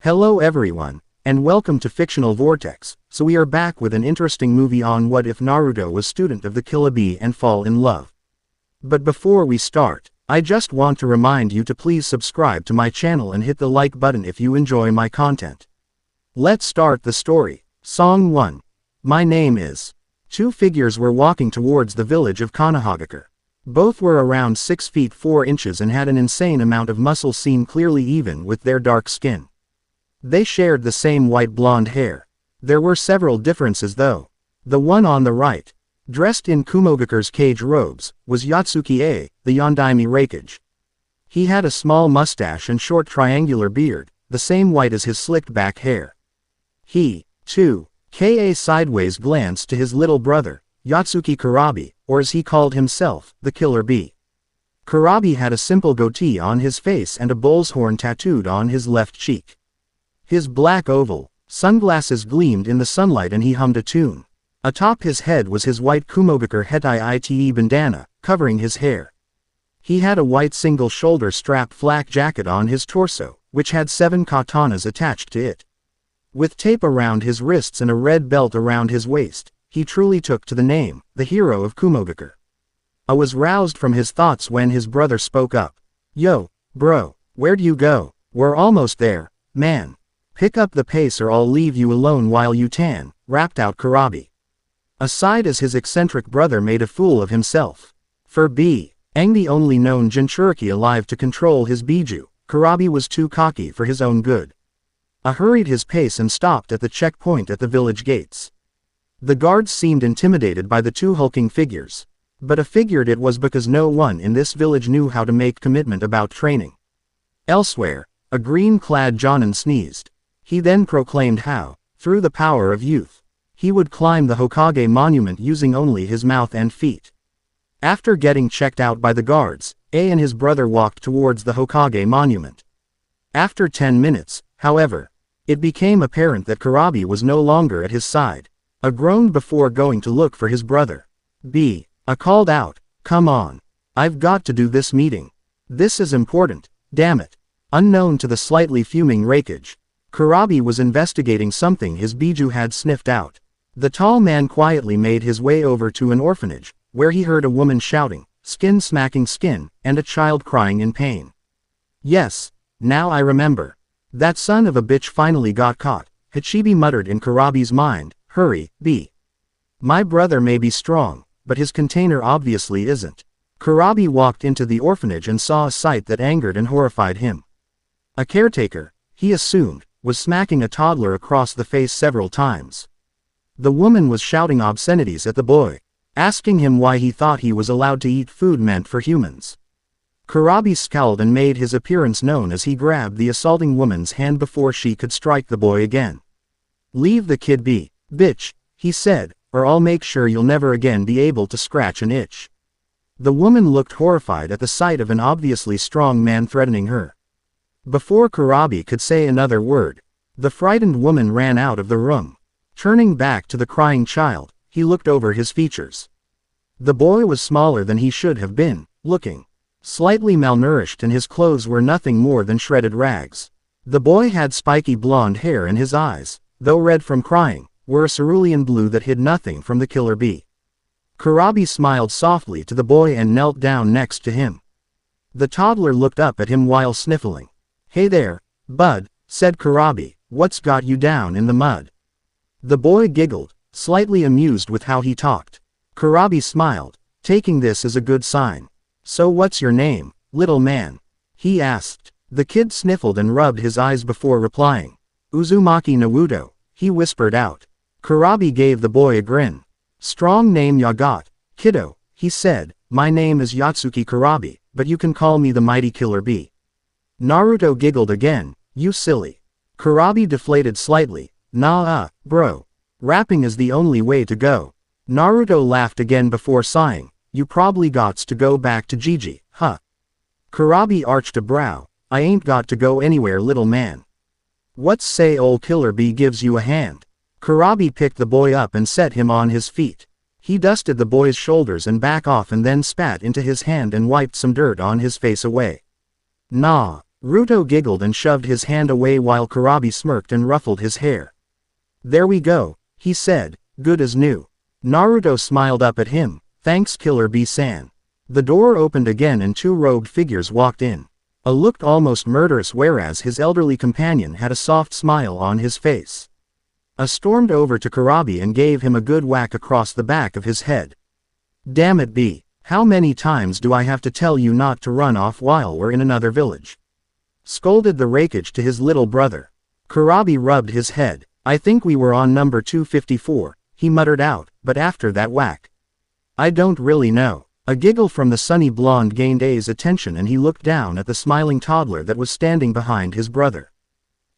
Hello everyone, and welcome to Fictional Vortex. So we are back with an interesting movie on what if Naruto was student of the Killa Bee and fall in love. But before we start, I just want to remind you to please subscribe to my channel and hit the like button if you enjoy my content. Let's start the story. Song 1. My name is. Two figures were walking towards the village of Konohagakure. Both were around 6 feet 4 inches and had an insane amount of muscle seen clearly even with their dark skin. They shared the same white blonde hair. There were several differences though. The one on the right, dressed in Kumogakure's cage robes, was Yotsuki, the Yondaime Raikage. He had a small mustache and short triangular beard, the same white as his slicked back hair. He, too, sideways glanced to his little brother, Yotsuki Kurabi, or as he called himself, the Killer Bee. Kurabi had a simple goatee on his face and a bull's horn tattooed on his left cheek. His black oval sunglasses gleamed in the sunlight and he hummed a tune. Atop his head was his white Kumogakure Hetai Ite bandana, covering his hair. He had a white single-shoulder strap flak jacket on his torso, which had 7 katanas attached to it. With tape around his wrists and a red belt around his waist, he truly took to the name, the hero of Kumogakure. I was roused from his thoughts when his brother spoke up. Yo, bro, where'd you go? We're almost there, man. Pick up the pace or I'll leave you alone while you tan, rapped out Kurabi. Aside as his eccentric brother made a fool of himself. For being the only known Jinchuriki alive to control his Biju, Kurabi was too cocky for his own good. I hurried his pace and stopped at the checkpoint at the village gates. The guards seemed intimidated by the two hulking figures. But I figured it was because no one in this village knew how to make commitment about training. Elsewhere, a green-clad Jonin sneezed. He then proclaimed how, through the power of youth, he would climb the Hokage monument using only his mouth and feet. After getting checked out by the guards, and his brother walked towards the Hokage monument. After 10 minutes, however, it became apparent that Kurabi was no longer at his side. I groaned before going to look for his brother. I called out, come on. I've got to do this meeting. This is important, damn it. Unknown to the slightly fuming Raikage, Kurabi was investigating something his Biju had sniffed out. The tall man quietly made his way over to an orphanage, where he heard a woman shouting, skin smacking skin, and a child crying in pain. Yes, now I remember. That son of a bitch finally got caught, Hachibi muttered in Kurabi's mind. Hurry, My brother may be strong, but his container obviously isn't. Kurabi walked into the orphanage and saw a sight that angered and horrified him. A caretaker, he assumed, was smacking a toddler across the face several times. The woman was shouting obscenities at the boy, asking him why he thought he was allowed to eat food meant for humans. Kurabi scowled and made his appearance known as he grabbed the assaulting woman's hand before she could strike the boy again. Leave the kid be, bitch, he said, or I'll make sure you'll never again be able to scratch an itch. The woman looked horrified at the sight of an obviously strong man threatening her. Before Kurabi could say another word, the frightened woman ran out of the room. Turning back to the crying child, he looked over his features. The boy was smaller than he should have been, looking slightly malnourished, and his clothes were nothing more than shredded rags. The boy had spiky blonde hair and his eyes, though red from crying, were a cerulean blue that hid nothing from the Killer Bee. Kurabi smiled softly to the boy and knelt down next to him. The toddler looked up at him while sniffling. Hey there, bud, said Kurabi, what's got you down in the mud? The boy giggled, slightly amused with how he talked. Kurabi smiled, taking this as a good sign. So what's your name, little man? He asked. The kid sniffled and rubbed his eyes before replying. Uzumaki Naruto, he whispered out. Kurabi gave the boy a grin. Strong name ya got, kiddo, he said. My name is Yotsuki Kurabi, but you can call me the mighty Killer Bee. Naruto giggled again, you silly. Kurabi deflated slightly. Nah, bro. Rapping is the only way to go. Naruto laughed again before sighing. You probably gots to go back to Gigi, huh? Kurabi arched a brow. I ain't got to go anywhere, little man. What's say ol' Killer Bee gives you a hand? Kurabi picked the boy up and set him on his feet. He dusted the boy's shoulders and back off and then spat into his hand and wiped some dirt on his face away. Nah, Naruto giggled and shoved his hand away while Kurabi smirked and ruffled his hair. There we go, he said, good as new. Naruto smiled up at him, thanks Killer B-san. The door opened again and two robed figures walked in. A looked almost murderous whereas his elderly companion had a soft smile on his face. A stormed over to Kurabi and gave him a good whack across the back of his head. Damn it B, how many times do I have to tell you not to run off while we're in another village? Scolded the Raikage to his little brother. Kurabi rubbed his head. I think we were on number 254, he muttered out, but after that whack. I don't really know. A giggle from the sunny blonde gained A's attention and he looked down at the smiling toddler that was standing behind his brother.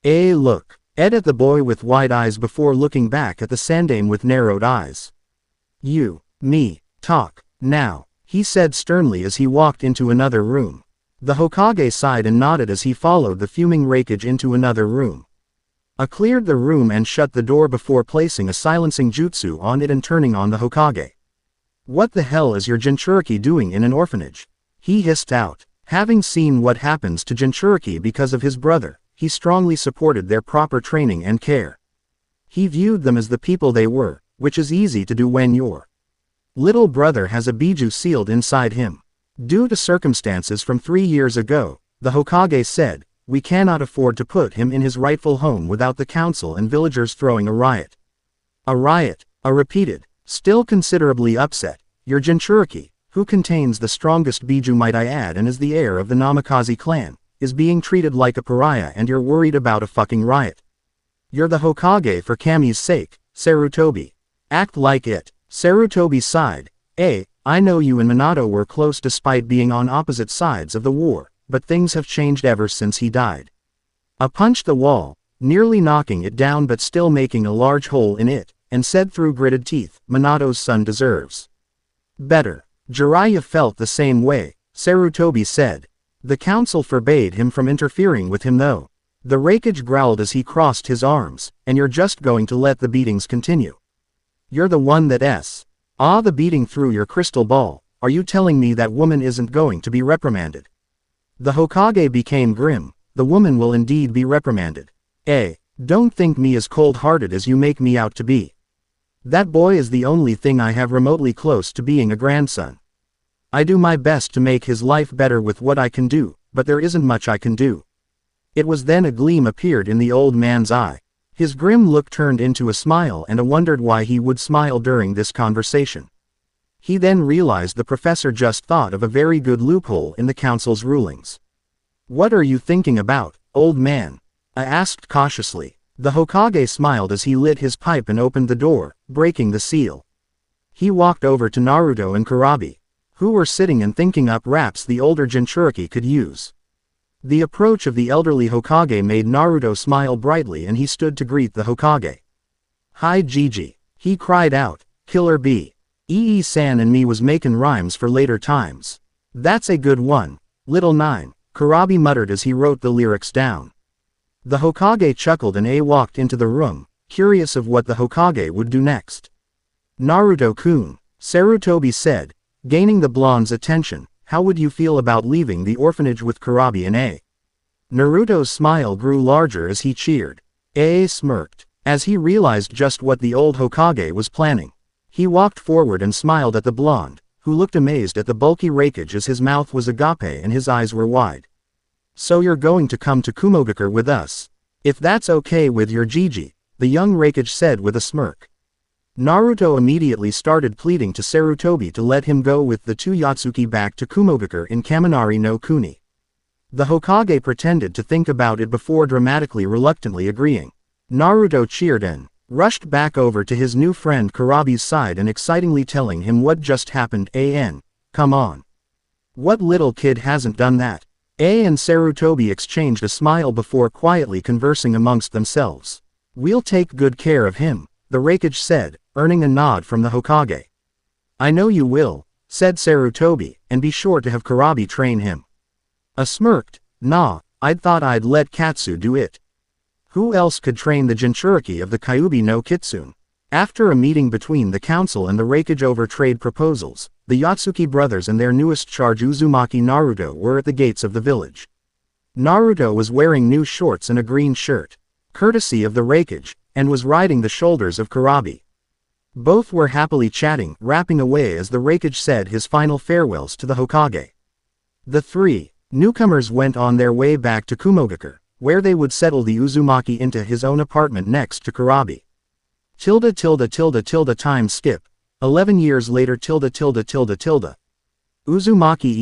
Look. Ed at the boy with wide eyes before looking back at the sandame with narrowed eyes. You, me, talk, now, he said sternly as he walked into another room. The Hokage sighed and nodded as he followed the fuming Raikage into another room. Cleared the room and shut the door before placing a silencing jutsu on it and turning on the Hokage. What the hell is your Jinchuriki doing in an orphanage? He hissed out. Having seen what happens to Jinchuriki because of his brother, he strongly supported their proper training and care. He viewed them as the people they were, which is easy to do when your little brother has a biju sealed inside him. Due to circumstances from 3 years ago, the Hokage said, we cannot afford to put him in his rightful home without the council and villagers throwing a riot. A riot, repeated, still considerably upset, your Jinchuriki, who contains the strongest biju might I add and is the heir of the Namikaze clan, is being treated like a pariah and you're worried about a fucking riot. You're the Hokage for Kami's sake, Sarutobi. Act like it. Sarutobi sighed. I know you and Minato were close despite being on opposite sides of the war, but things have changed ever since he died. Punched the wall, nearly knocking it down but still making a large hole in it, and said through gritted teeth, Minato's son deserves better. Jiraiya felt the same way, Sarutobi said. The council forbade him from interfering with him though. The Raikage growled as he crossed his arms, and you're just going to let the beatings continue. You're the one that's the beating through your crystal ball, are you telling me that woman isn't going to be reprimanded? The Hokage became grim, the woman will indeed be reprimanded. Don't think me as cold-hearted as you make me out to be. That boy is the only thing I have remotely close to being a grandson. I do my best to make his life better with what I can do, but there isn't much I can do. It was then a gleam appeared in the old man's eye. His grim look turned into a smile and wondered why he would smile during this conversation. He then realized the professor just thought of a very good loophole in the council's rulings. What are you thinking about, old man? I asked cautiously. The Hokage smiled as he lit his pipe and opened the door, breaking the seal. He walked over to Naruto and Kurabi, who were sitting and thinking up raps the older Jinchuriki could use. The approach of the elderly Hokage made Naruto smile brightly and he stood to greet the Hokage. Hi Gigi, he cried out, Killer B. San and me was making rhymes for later times. That's a good one, little nine, Kurabi muttered as he wrote the lyrics down. The Hokage chuckled and walked into the room, curious of what the Hokage would do next. Naruto-kun, Sarutobi said, gaining the blonde's attention, how would you feel about leaving the orphanage with Kurabi and Naruto's smile grew larger as he cheered. Smirked, as he realized just what the old Hokage was planning. He walked forward and smiled at the blonde, who looked amazed at the bulky Raikage as his mouth was agape and his eyes were wide. So you're going to come to Kumogakure with us? If that's okay with your Gigi, the young Raikage said with a smirk. Naruto immediately started pleading to Sarutobi to let him go with the two Yatsuki back to Kumogakure in Kaminari no Kuni. The Hokage pretended to think about it before dramatically reluctantly agreeing. Naruto cheered and rushed back over to his new friend Kurabi's side and excitingly telling him what just happened. Come on. What little kid hasn't done that? And Sarutobi exchanged a smile before quietly conversing amongst themselves. We'll take good care of him, the Raikage said, earning a nod from the Hokage. I know you will, said Sarutobi, and be sure to have Kurabi train him. Smirked, nah, I'd thought I'd let Katsu do it. Who else could train the Jinchuriki of the Kyuubi no Kitsune? After a meeting between the council and the Raikage over trade proposals, the Yatsuki brothers and their newest charge Uzumaki Naruto were at the gates of the village. Naruto was wearing new shorts and a green shirt, courtesy of the Raikage, and was riding the shoulders of Kurabi. Both were happily chatting, rapping away as the Raikage said his final farewells to the Hokage. The three newcomers went on their way back to Kumogakure, where they would settle the Uzumaki into his own apartment next to Kurabi. Time skip. 11 years later. Uzumaki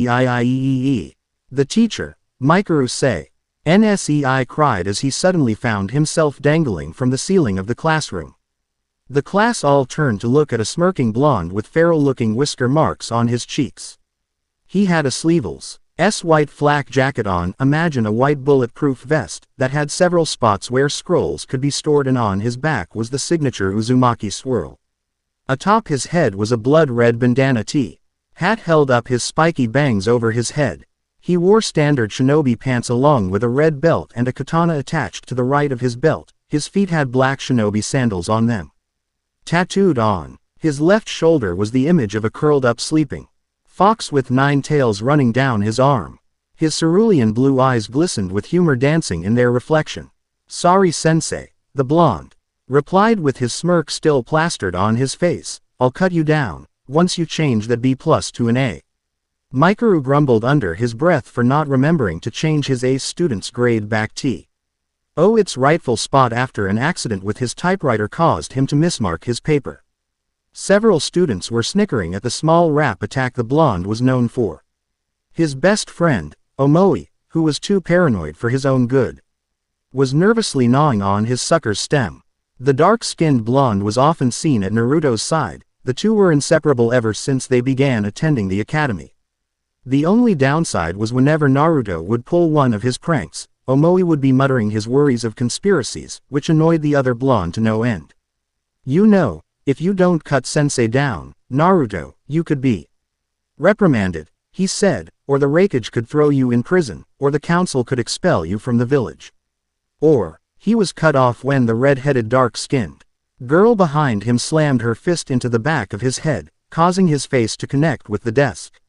eiiee. The teacher, Mikaru say. Nsei cried as he suddenly found himself dangling from the ceiling of the classroom. The class all turned to look at a smirking blonde with feral-looking whisker marks on his cheeks. He had a sleeveless white flak jacket on, imagine a white bulletproof vest, that had several spots where scrolls could be stored, and on his back was the signature Uzumaki swirl. Atop his head was a blood-red bandana hat held up his spiky bangs over his head. He wore standard shinobi pants along with a red belt and a katana attached to the right of his belt. His feet had black shinobi sandals on them. Tattooed on his left shoulder was the image of a curled-up sleeping fox with 9 tails running down his arm. His cerulean blue eyes glistened with humor dancing in their reflection. "Sorry sensei," the blonde replied with his smirk still plastered on his face. "I'll cut you down once you change that B+ to an A." Mikaru grumbled under his breath for not remembering to change his A student's grade back to its rightful spot after an accident with his typewriter caused him to mismark his paper. Several students were snickering at the small rap attack the blonde was known for. His best friend, Omoi, who was too paranoid for his own good, was nervously gnawing on his sucker's stem. The dark-skinned blonde was often seen at Naruto's side. The two were inseparable ever since they began attending the academy. The only downside was whenever Naruto would pull one of his pranks, Omoi would be muttering his worries of conspiracies, which annoyed the other blonde to no end. "You know, if you don't cut sensei down, Naruto, you could be reprimanded," he said, "or the Raikage could throw you in prison, or the council could expel you from the village." Or, he was cut off when the red-headed dark-skinned girl behind him slammed her fist into the back of his head, causing his face to connect with the desk.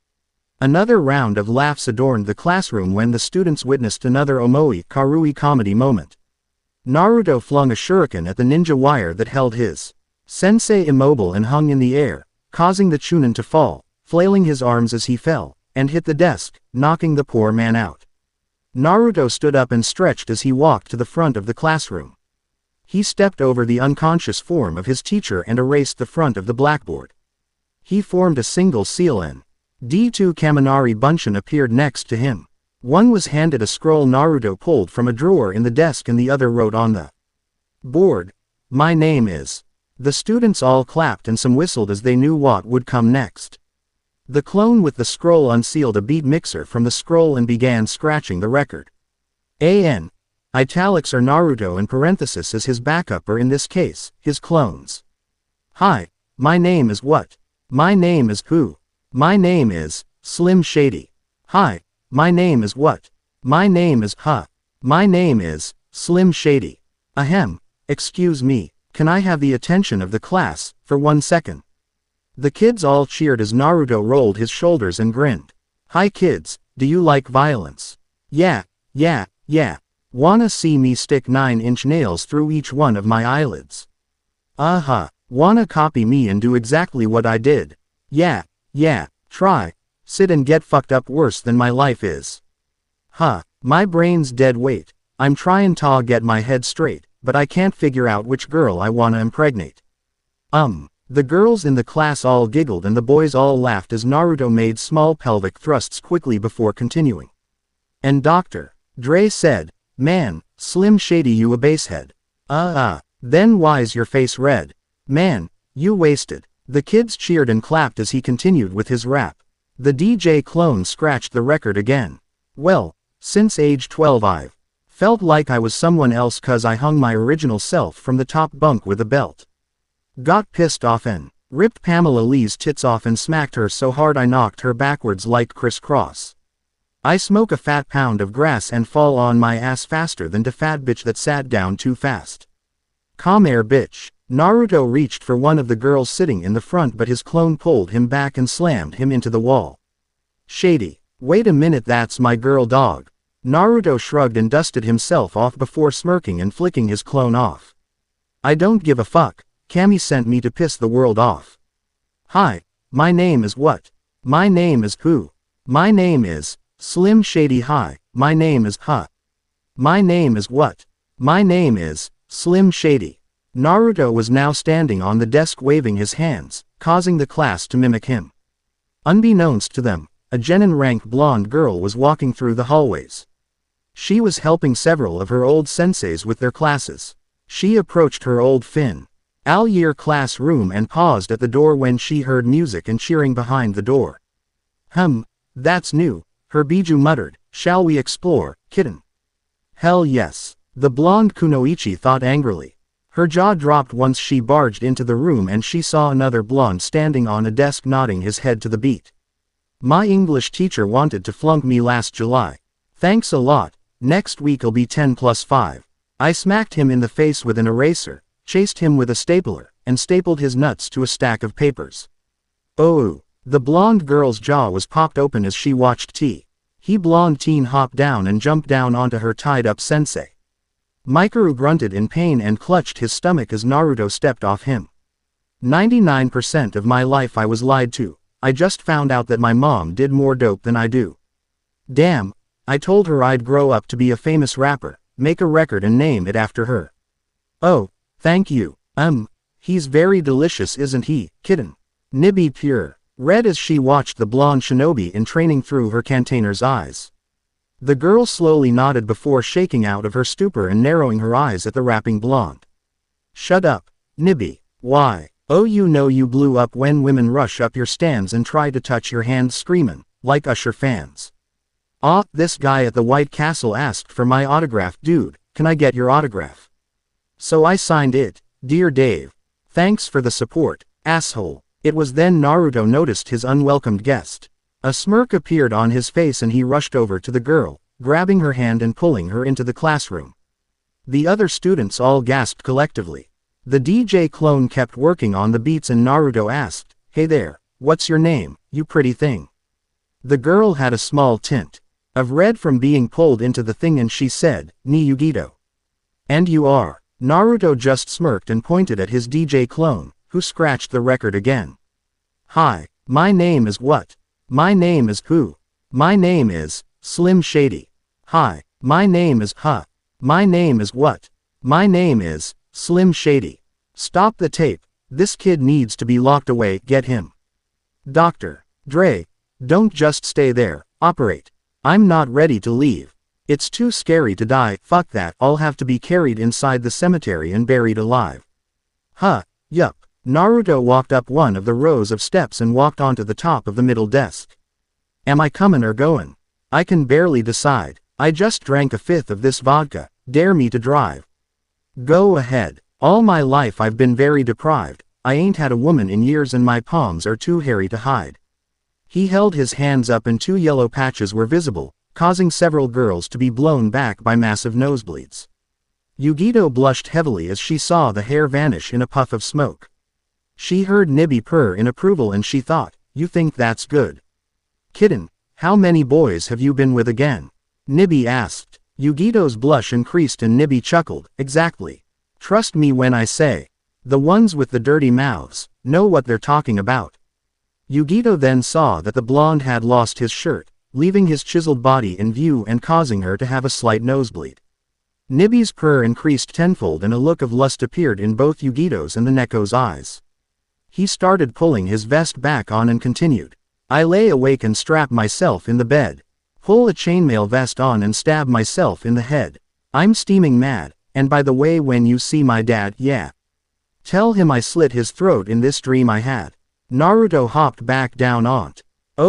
Another round of laughs adorned the classroom when the students witnessed another Omoi Karui comedy moment. Naruto flung a shuriken at the ninja wire that held his sensei immobile and hung in the air, causing the Chunin to fall, flailing his arms as he fell, and hit the desk, knocking the poor man out. Naruto stood up and stretched as he walked to the front of the classroom. He stepped over the unconscious form of his teacher and erased the front of the blackboard. He formed a single seal and D2 Kaminari Bunshin appeared next to him. One was handed a scroll Naruto pulled from a drawer in the desk and the other wrote on the board, "My name is." The students all clapped and some whistled as they knew what would come next. The clone with the scroll unsealed a beat mixer from the scroll and began scratching the record. AN. Italics are Naruto and parenthesis is his backup, or in this case, his clones. "Hi, my name is what? My name is who? My name is Slim Shady. Hi, my name is what? My name is My name is Slim Shady. Ahem, excuse me, can I have the attention of the class for 1 second?" The kids all cheered as Naruto rolled his shoulders and grinned. "Hi kids, do you like violence? Yeah. Wanna see me stick 9-inch nails through each one of my eyelids? Wanna copy me and do exactly what I did? Yeah, try. Sit and get fucked up worse than my life is. My brain's dead weight. I'm tryin' to get my head straight, but I can't figure out which girl I wanna impregnate." The girls in the class all giggled and the boys all laughed as Naruto made small pelvic thrusts quickly before continuing. "And Dr. Dre said, man, Slim Shady you a basehead. Then why's your face red? Man, you wasted." The kids cheered and clapped as he continued with his rap. The DJ clone scratched the record again. "Well, since age 12 I've felt like I was someone else 'cause I hung my original self from the top bunk with a belt. Got pissed off and ripped Pamela Lee's tits off and smacked her so hard I knocked her backwards like crisscross. I smoke a fat pound of grass and fall on my ass faster than the fat bitch that sat down too fast. Calm air bitch." Naruto reached for one of the girls sitting in the front but his clone pulled him back and slammed him into the wall. "Shady, wait a minute, that's my girl dog. Naruto shrugged and dusted himself off before smirking and flicking his clone off. I don't give a fuck, Kami sent me to piss the world off. Hi, my name is what? My name is who? My name is Slim Shady. Hi, my name is My name is what? My name is Slim Shady. Naruto was now standing on the desk waving his hands, causing the class to mimic him. Unbeknownst to them, a genin-rank blonde girl was walking through the hallways. She was helping several of her old senseis with their classes. She approached her old Al-Year classroom and paused at the door when she heard music and cheering behind the door. That's new, her Biju muttered. Shall we explore, kitten? Hell yes, the blonde Kunoichi thought angrily. Her jaw dropped once she barged into the room and she saw another blonde standing on a desk nodding his head to the beat. My English teacher wanted to flunk me last July. Thanks a lot, next week'll be 10 plus 5. I smacked him in the face with an eraser, chased him with a stapler, and stapled his nuts to a stack of papers. Oh, the blonde girl's jaw was popped open as she watched He blonde teen hop down and jump down onto her tied-up sensei. Mikaru grunted in pain and clutched his stomach as Naruto stepped off him. 99% of my life I was lied to. I just found out that my mom did more dope than I do. Damn, I told her I'd grow up to be a famous rapper, make a record and name it after her. Oh, thank you. He's very delicious, isn't he, kitten? Nibby pure, read as she watched the blonde shinobi in training through her container's eyes. The girl slowly nodded before shaking out of her stupor and narrowing her eyes at the rapping blonde. Shut up, Nibby. Why? Oh, you know you blew up when women rush up your stands and try to touch your hand screamin', like Usher fans. This guy at the White Castle asked for my autograph. Dude, can I get your autograph? So I signed it, dear Dave. Thanks for the support, asshole. It was then Naruto noticed his unwelcomed guest. A smirk appeared on his face and he rushed over to the girl, grabbing her hand and pulling her into the classroom. The other students all gasped collectively. The DJ clone kept working on the beats and Naruto asked, Hey there, what's your name, you pretty thing? The girl had a small tint of red from being pulled into the thing and she said, Ni Yugito. And you are? Naruto just smirked and pointed at his DJ clone, who scratched the record again. Hi, my name is what? My name is who? My name is Slim Shady. Hi, my name is My name is what? My name is Slim Shady. Stop the tape. This kid needs to be locked away. Get him. Dr. Dre, don't just stay there. Operate. I'm not ready to leave. It's too scary to die. Fuck that. I'll have to be carried inside the cemetery and buried alive. Yup. Naruto walked up one of the rows of steps and walked onto the top of the middle desk. Am I comin' or goin'? I can barely decide. I just drank a fifth of this vodka. Dare me to drive? Go ahead. All my life I've been very deprived. I ain't had a woman in years and my palms are too hairy to hide. He held his hands up and 2 yellow patches were visible, causing several girls to be blown back by massive nosebleeds. Yugito blushed heavily as she saw the hair vanish in a puff of smoke. She heard Nibby purr in approval and she thought, You think that's good? Kitten, how many boys have you been with again? Nibby asked. Yugito's blush increased and Nibby chuckled, Exactly. Trust me when I say. The ones with the dirty mouths know what they're talking about. Yugito then saw that the blonde had lost his shirt, leaving his chiseled body in view and causing her to have a slight nosebleed. Nibby's purr increased tenfold and a look of lust appeared in both Yugito's and the Neko's eyes. He started pulling his vest back on and continued. I lay awake and strap myself in the bed. Pull a chainmail vest on and stab myself in the head. I'm steaming mad, and by the way when you see my dad, yeah. Tell him I slit his throat in this dream I had. Naruto hopped back down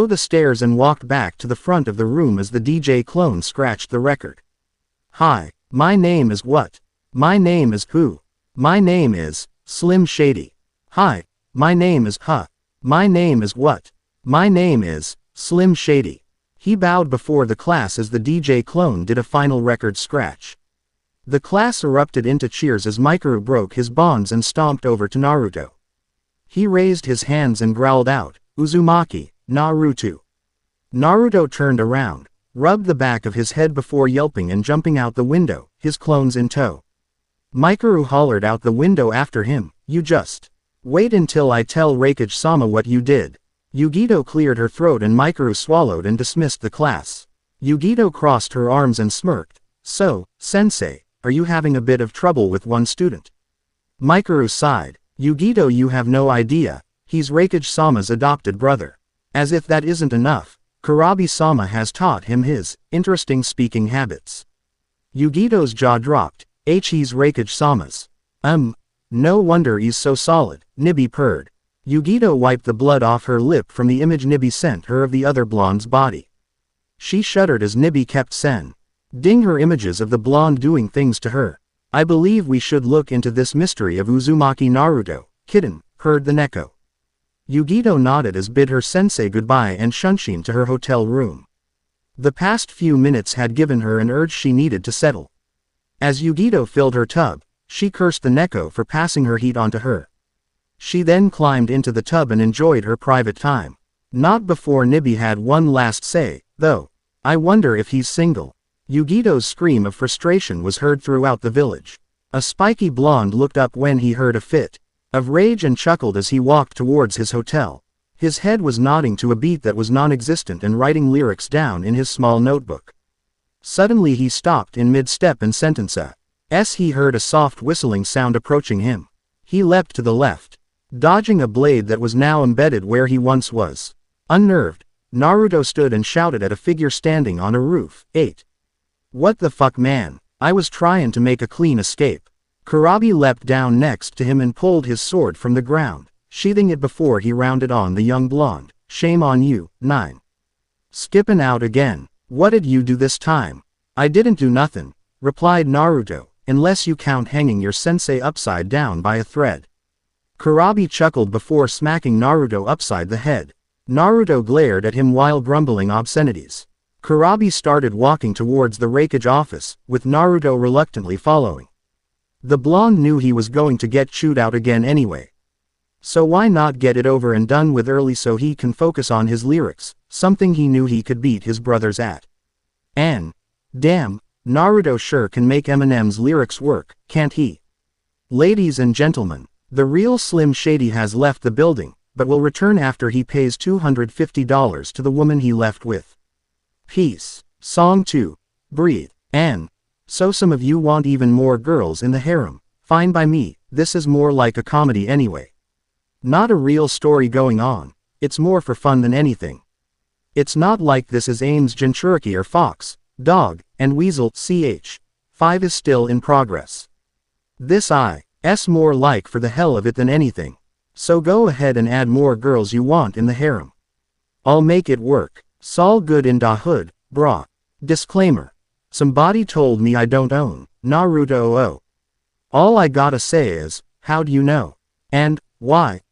the stairs and walked back to the front of the room as the DJ clone scratched the record. Hi, my name is what? My name is who? My name is Slim Shady. Hi, my name is My name is what? My name is Slim Shady. He bowed before the class as the DJ clone did a final record scratch. The class erupted into cheers as Mikaru broke his bonds and stomped over to Naruto. He raised his hands and growled out, Uzumaki, Naruto. Naruto turned around. rubbed the back of his head before yelping and jumping out the window, his clones in tow. Mikaru hollered out the window after him, "You just wait until I tell Reikage-sama what you did." Yugito cleared her throat and Mikaru swallowed and dismissed the class. Yugito crossed her arms and smirked. "So, sensei, are you having a bit of trouble with one student?" Mikaru sighed. "Yugito, you have no idea, he's Reikage-sama's adopted brother. As if that isn't enough, Kurabi-sama has taught him his interesting speaking habits." Yugito's jaw dropped. He's Reikage-sama's. No wonder he's so solid," Nibby purred. Yugito wiped the blood off her lip from the image Nibby sent her of the other blonde's body. She shuddered as Nibby kept sending her images of the blonde doing things to her. "I believe we should look into this mystery of Uzumaki Naruto, kitten," purred the Neko. Yugito nodded as bid her sensei goodbye and shunshin to her hotel room. The past few minutes had given her an urge she needed to settle. As Yugito filled her tub, she cursed the Neko for passing her heat onto her. She then climbed into the tub and enjoyed her private time. Not before Nibby had one last say, though. "I wonder if he's single." Yugito's scream of frustration was heard throughout the village. A spiky blonde looked up when he heard a fit of rage and chuckled as he walked towards his hotel. His head was nodding to a beat that was non-existent and writing lyrics down in his small notebook. Suddenly he stopped in mid-step and sentence as he heard a soft whistling sound approaching him. He leapt to the left, dodging a blade that was now embedded where he once was. Unnerved, Naruto stood and shouted at a figure standing on a roof. 8. "What the fuck, man? I was trying to make a clean escape." Kurabi leapt down next to him and pulled his sword from the ground, sheathing it before he rounded on the young blonde. "Shame on you, 9. Skippin' out again. What did you do this time?" "I didn't do nothing," replied Naruto, "unless you count hanging your sensei upside down by a thread." Kurabi chuckled before smacking Naruto upside the head. Naruto glared at him while grumbling obscenities. Kurabi started walking towards the Reikage office, with Naruto reluctantly following. The blonde knew he was going to get chewed out again anyway. So why not get it over and done with early so he can focus on his lyrics, something he knew he could beat his brothers at. And, damn, Naruto sure can make Eminem's lyrics work, can't he? Ladies and gentlemen, the real Slim Shady has left the building, but will return after he pays $250 to the woman he left with. Peace. Song 2. Breathe. And, so some of you want even more girls in the harem. Fine by me, this is more like a comedy anyway. Not a real story going on, it's more for fun than anything. It's not like this is Ames Jinchuriki or Fox, Dog, and Weasel, ch. 5 is still in progress. This is more like for the hell of it than anything. So go ahead and add more girls you want in the harem. I'll make it work. S'all good in da hood, brah. Disclaimer. Somebody told me I don't own Naruto. Oh. All I gotta say is, how do you know? And, why?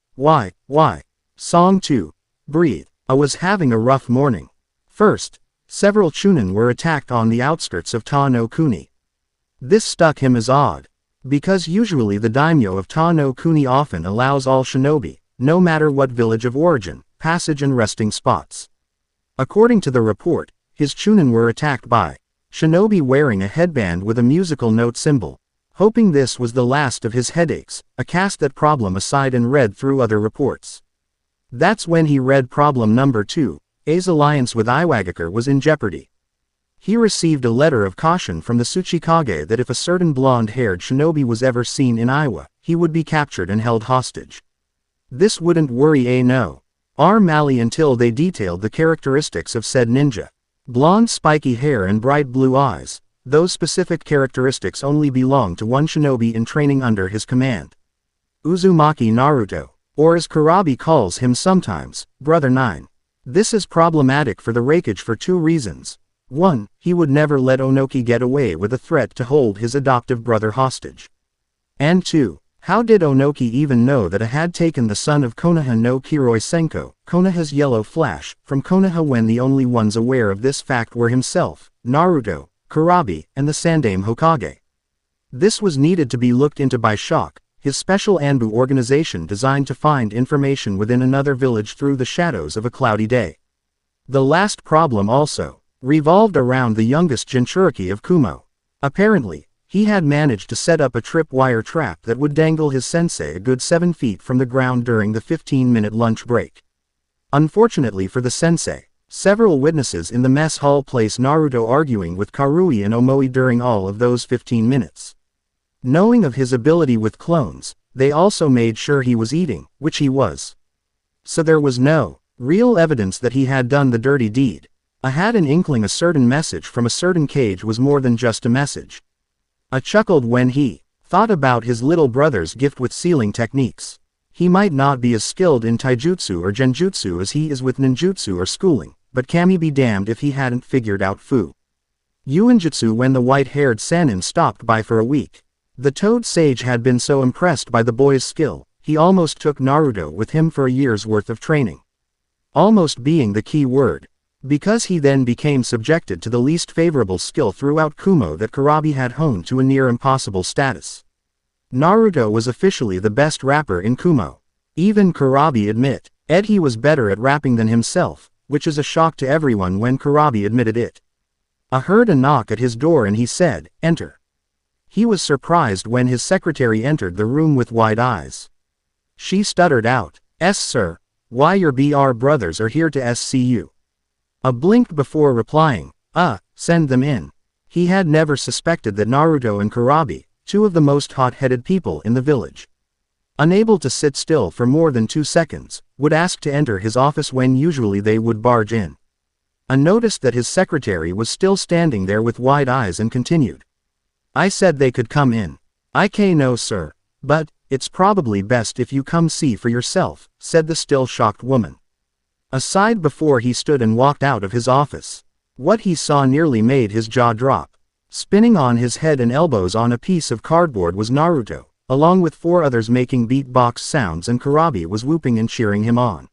Song 2. Breathe. I was having a rough morning. First, several chunin were attacked on the outskirts of Ta no Kuni. This struck him as odd, because usually the daimyo of Ta no Kuni often allows all shinobi, no matter what village of origin, passage and resting spots. According to the report, his chunin were attacked by shinobi wearing a headband with a musical note symbol. Hoping this was the last of his headaches, I cast that problem aside and read through other reports. That's when he read problem number 2, A's alliance with Iwagakure was in jeopardy. He received a letter of caution from the Tsuchikage that if a certain blonde-haired shinobi was ever seen in Iwa, he would be captured and held hostage. This wouldn't worry A no. R. Mali until they detailed the characteristics of said ninja. Blonde spiky hair and bright blue eyes. Those specific characteristics only belong to one shinobi in training under his command. Uzumaki Naruto, or as Kurabi calls him sometimes, Brother 9. This is problematic for the Reikage for 2 reasons. 1. He would never let Onoki get away with a threat to hold his adoptive brother hostage. And 2. How did Onoki even know that I had taken the son of Konoha no Kiroi Senko, Konoha's yellow flash, from Konoha when the only ones aware of this fact were himself, Naruto, Kurabi, and the Sandaime Hokage? This was needed to be looked into by Shock, his special Anbu organization designed to find information within another village through the shadows of a cloudy day. The last problem also, revolved around the youngest Jinchuriki of Kumo. Apparently, he had managed to set up a tripwire trap that would dangle his sensei a good 7 feet from the ground during the 15-minute lunch break. Unfortunately for the sensei, several witnesses in the mess hall placed Naruto arguing with Karui and Omoi during all of those 15 minutes. Knowing of his ability with clones, they also made sure he was eating, which he was. So there was no real evidence that he had done the dirty deed. I had an inkling a certain message from a certain cage was more than just a message. I chuckled when he thought about his little brother's gift with sealing techniques. He might not be as skilled in taijutsu or genjutsu as he is with ninjutsu or schooling, but Kami be damned if he hadn't figured out Fu Yuanjutsu when the white-haired Sannin stopped by for a week. The Toad Sage had been so impressed by the boy's skill, he almost took Naruto with him for a year's worth of training. Almost being the key word. Because he then became subjected to the least favorable skill throughout Kumo that Kurabi had honed to a near impossible status. Naruto was officially the best rapper in Kumo. Even Kurabi admit, he was better at rapping than himself, which is a shock to everyone when Kurabi admitted it. I heard a knock at his door and he said, "Enter." He was surprised when his secretary entered the room with wide eyes. She stuttered out, "S sir, why your BR brothers are here to see you." I blinked before replying, send them in." He had never suspected that Naruto and Kurabi, two of the most hot-headed people in the village, unable to sit still for more than 2 seconds, would ask to enter his office when usually they would barge in. I noticed that his secretary was still standing there with wide eyes and continued. "I said they could come in." "No sir, but it's probably best if you come see for yourself," said the still shocked woman. Aside before he stood and walked out of his office. What he saw nearly made his jaw drop. Spinning on his head and elbows on a piece of cardboard was Naruto, along with 4 others making beatbox sounds, and Kurabi was whooping and cheering him on.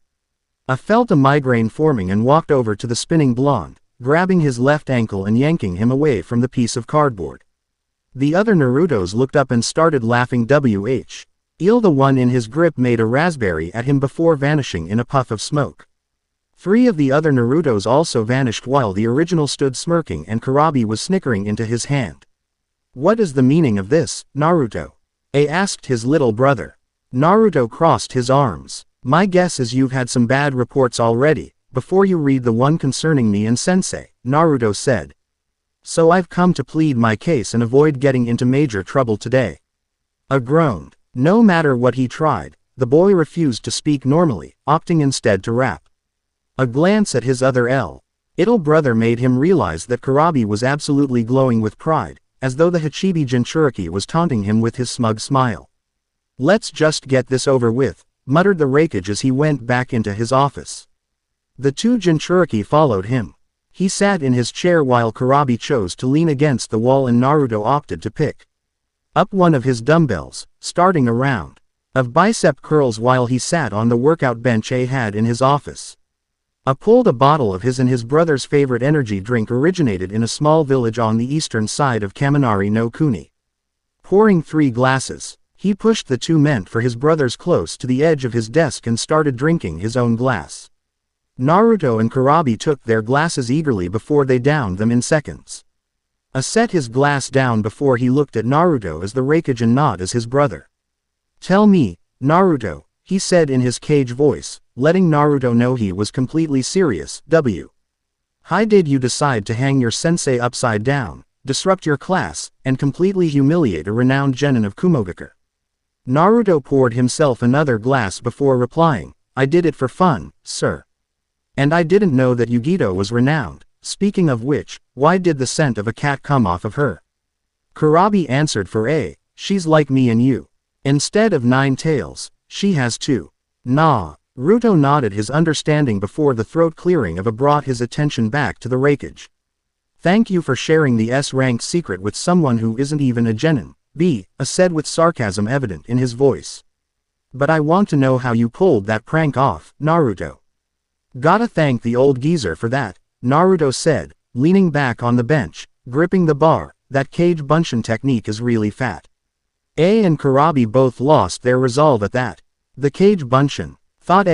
I felt a migraine forming and walked over to the spinning blonde, grabbing his left ankle and yanking him away from the piece of cardboard. The other Narutos looked up and started laughing. The one in his grip made a raspberry at him before vanishing in a puff of smoke. 3 of the other Narutos also vanished while the original stood smirking and Kurabi was snickering into his hand. "What is the meaning of this, Naruto?" asked his little brother. Naruto crossed his arms. "My guess is you've had some bad reports already, before you read the one concerning me and Sensei," Naruto said. "So I've come to plead my case and avoid getting into major trouble today." I groaned. No matter what he tried, the boy refused to speak normally, opting instead to rap. A glance at his other little brother made him realize that Kurabi was absolutely glowing with pride, as though the Hachibi Jinchuriki was taunting him with his smug smile. "Let's just get this over with," muttered the Raikage as he went back into his office. The 2 Jinchuriki followed him. He sat in his chair while Kurabi chose to lean against the wall and Naruto opted to pick up one of his dumbbells, starting a round of bicep curls while he sat on the workout bench he had in his office. I pulled a bottle of his and his brother's favorite energy drink originated in a small village on the eastern side of Kaminari no Kuni. Pouring 3 glasses, he pushed the 2 meant for his brother's close to the edge of his desk and started drinking his own glass. Naruto and Kurabi took their glasses eagerly before they downed them in seconds. I set his glass down before he looked at Naruto as the Raikage and nod as his brother. "Tell me, Naruto," he said in his cage voice, letting Naruto know he was completely serious. "How did you decide to hang your sensei upside down, disrupt your class, and completely humiliate a renowned genin of Kumogakur?" Naruto poured himself another glass before replying, "I did it for fun, sir. And I didn't know that Yugito was renowned. Speaking of which, why did the scent of a cat come off of her?" Kurabi answered for she's like me and you. Instead of 9 tails, she has 2. Naruto nodded his understanding before the throat clearing of a brought his attention back to the Raikage. "Thank you for sharing the S-ranked secret with someone who isn't even a genin, I said with sarcasm evident in his voice. "But I want to know how you pulled that prank off, Naruto." "Gotta thank the old geezer for that," Naruto said, leaning back on the bench, gripping the bar. "That cage bunshin technique is really fat." And Kurabi both lost their resolve at that. The cage bunshin, thought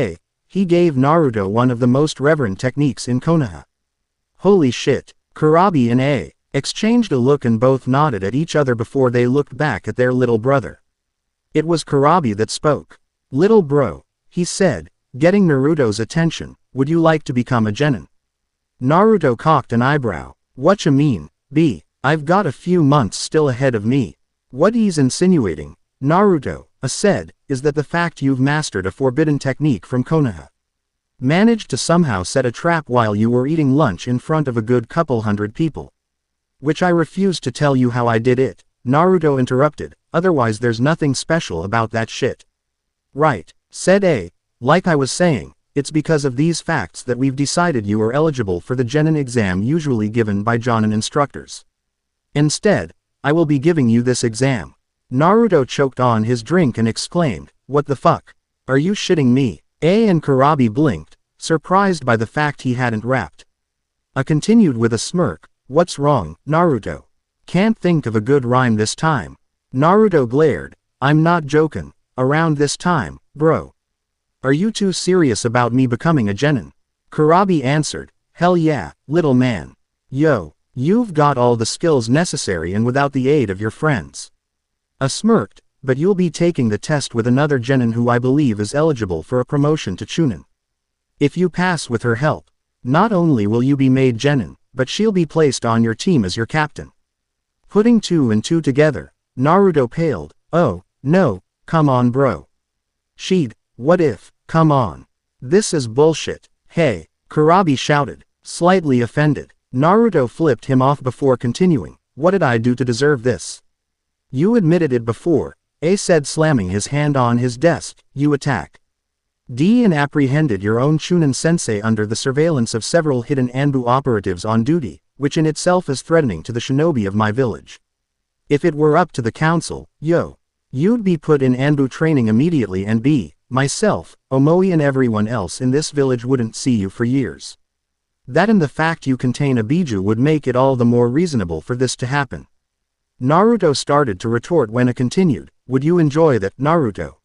he gave Naruto one of the most reverent techniques in Konoha. Holy shit. Kurabi and A exchanged a look and both nodded at each other before they looked back at their little brother. It was Kurabi that spoke. Little bro, he said, getting Naruto's attention, would you like to become a genin? Naruto cocked an eyebrow. Whatcha mean, B? I've got a few months still ahead of me. What he's insinuating, Naruto, said, is that the fact you've mastered a forbidden technique from Konoha managed to somehow set a trap while you were eating lunch in front of a good couple hundred people. Which I refuse to tell you how I did it, Naruto interrupted, otherwise there's nothing special about that shit. Right, said A, like I was saying, it's because of these facts that we've decided you are eligible for the genin exam usually given by jonin instructors. Instead, I will be giving you this exam. Naruto choked on his drink and exclaimed, what the fuck? Are you shitting me? A and Kurabi blinked, surprised by the fact he hadn't rapped. A continued with a smirk, what's wrong, Naruto? Can't think of a good rhyme this time. Naruto glared, I'm not joking, around this time, bro. Are you too serious about me becoming a genin? Kurabi answered, hell yeah, little man. Yo, you've got all the skills necessary and without the aid of your friends. A smirked, but you'll be taking the test with another genin who I believe is eligible for a promotion to chunin. If you pass with her help, not only will you be made genin, but she'll be placed on your team as your captain. Putting 2 and 2 together, Naruto paled, oh, no, come on bro. She'd, what if, come on. This is bullshit. Hey, Kurabi shouted, slightly offended. Naruto flipped him off before continuing, what did I do to deserve this? You admitted it before, A said slamming his hand on his desk, you attack D and apprehended your own Chunin sensei under the surveillance of several hidden Anbu operatives on duty, which in itself is threatening to the shinobi of my village. If it were up to the council, yo, you'd be put in Anbu training immediately and B, myself, Omoi and everyone else in this village wouldn't see you for years. That and the fact you contain a biju would make it all the more reasonable for this to happen. Naruto started to retort when A continued, would you enjoy that, Naruto?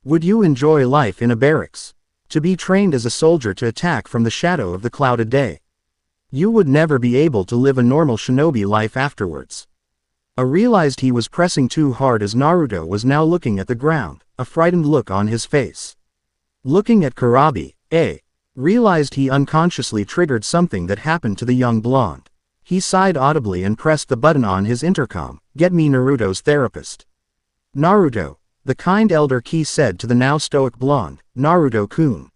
Would you enjoy life in a barracks? To be trained as a soldier to attack from the shadow of the clouded day? You would never be able to live a normal shinobi life afterwards. A realized he was pressing too hard as Naruto was now looking at the ground, a frightened look on his face. Looking at Kurabi, A realized he unconsciously triggered something that happened to the young blonde. He sighed audibly and pressed the button on his intercom, get me Naruto's therapist. Naruto, the kind elder Ki said to the now stoic blonde, Naruto-kun.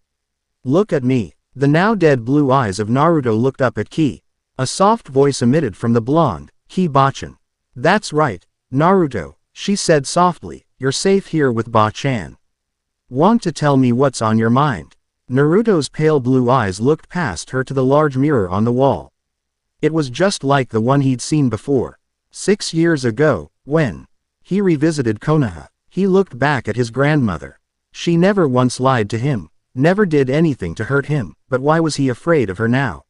Look at me. The now dead blue eyes of Naruto looked up at Ki. A soft voice emitted from the blonde, Ki Ba-chan. That's right, Naruto, she said softly, you're safe here with Ba-chan. Want to tell me what's on your mind? Naruto's pale blue eyes looked past her to the large mirror on the wall. It was just like the one he'd seen before. 6 years ago, when he revisited Konoha, he looked back at his grandmother. She never once lied to him, never did anything to hurt him, but why was he afraid of her now?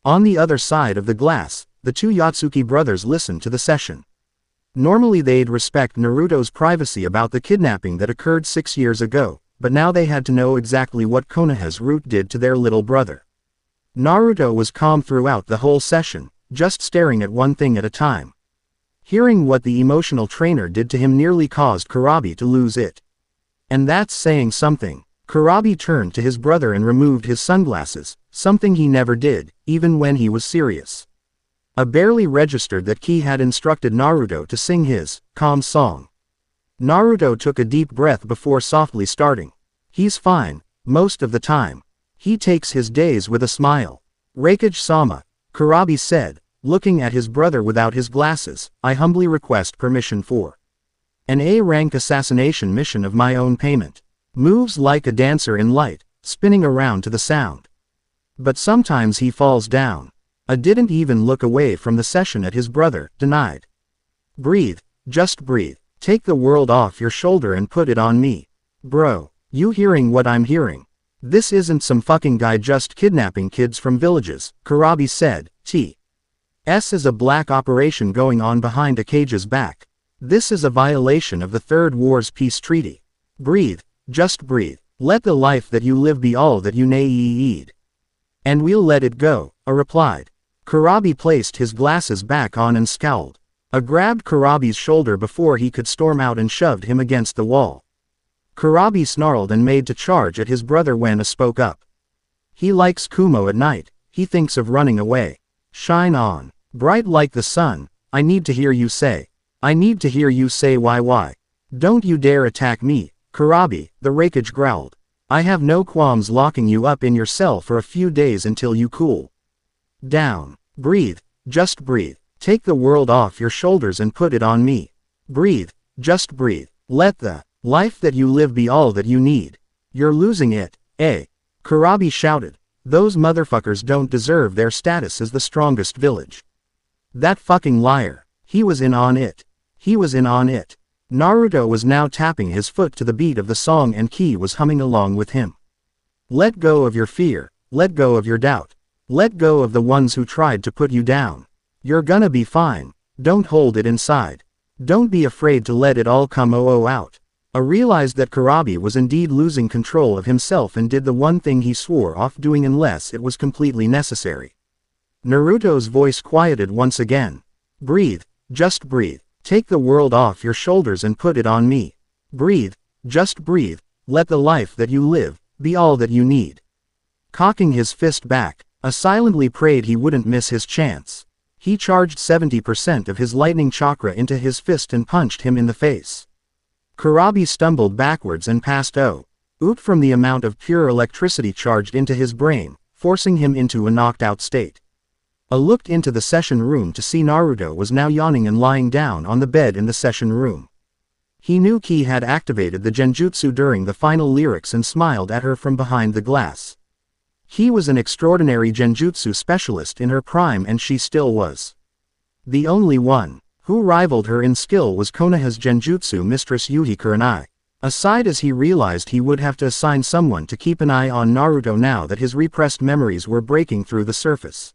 On the other side of the glass, the 2 Yatsuki brothers listened to the session. Normally they'd respect Naruto's privacy about the kidnapping that occurred 6 years ago, but now they had to know exactly what Konoha's root did to their little brother. Naruto was calm throughout the whole session, just staring at one thing at a time. Hearing what the emotional trainer did to him nearly caused Kurabi to lose it. And that's saying something. Kurabi turned to his brother and removed his sunglasses, something he never did, even when he was serious. A barely registered that Ki had instructed Naruto to sing his calm song. Naruto took a deep breath before softly starting. He's fine, most of the time. He takes his days with a smile. Reikage-sama, Kurabi said, looking at his brother without his glasses, I humbly request permission for an A-rank assassination mission of my own payment. Moves like a dancer in light, spinning around to the sound. But sometimes he falls down. I didn't even look away from the session at his brother, denied. Breathe, just breathe. Take the world off your shoulder and put it on me. Bro, you hearing what I'm hearing? This isn't some fucking guy just kidnapping kids from villages, Kurabi said, T.S. is a black operation going on behind Akage's back. This is a violation of the Third War's Peace Treaty. Breathe, just breathe. Let the life that you live be all that you need. And we'll let it go, A replied. Kurabi placed his glasses back on and scowled. Grabbed Kurabi's shoulder before he could storm out and shoved him against the wall. Kurabi snarled and made to charge at his brother when spoke up. He likes Kumo at night, he thinks of running away. Shine on, bright like the sun, I need to hear you say. I need to hear you say why. Don't you dare attack me, Kurabi, the Raikage growled. I have no qualms locking you up in your cell for a few days until you cool down. Breathe, just breathe. Take the world off your shoulders and put it on me. Breathe, just breathe. Let the life that you live be all that you need. You're losing it, eh? Kurabi shouted. Those motherfuckers don't deserve their status as the strongest village. That fucking liar. He was in on it. He was in on it. Naruto was now tapping his foot to the beat of the song and Ki was humming along with him. Let go of your fear, let go of your doubt. Let go of the ones who tried to put you down. You're gonna be fine, don't hold it inside. Don't be afraid to let it all come out. Realized that Kurabi was indeed losing control of himself and did the one thing he swore off doing unless it was completely necessary. Naruto's voice quieted once again. Breathe, just breathe. Take the world off your shoulders and put it on me. Breathe, just breathe. Let the life that you live be all that you need. Cocking his fist back, silently prayed he wouldn't miss his chance. He charged 70% of his lightning chakra into his fist and punched him in the face. Kurabi stumbled backwards and passed out from the amount of pure electricity charged into his brain, forcing him into a knocked-out state. Looked into the session room to see Naruto was now yawning and lying down on the bed in the session room. He knew Ki had activated the genjutsu during the final lyrics and smiled at her from behind the glass. He was an extraordinary genjutsu specialist in her prime and she still was. The only one who rivaled her in skill was Konoha's genjutsu mistress Yuhi Kurenai. Aside as he realized he would have to assign someone to keep an eye on Naruto now that his repressed memories were breaking through the surface.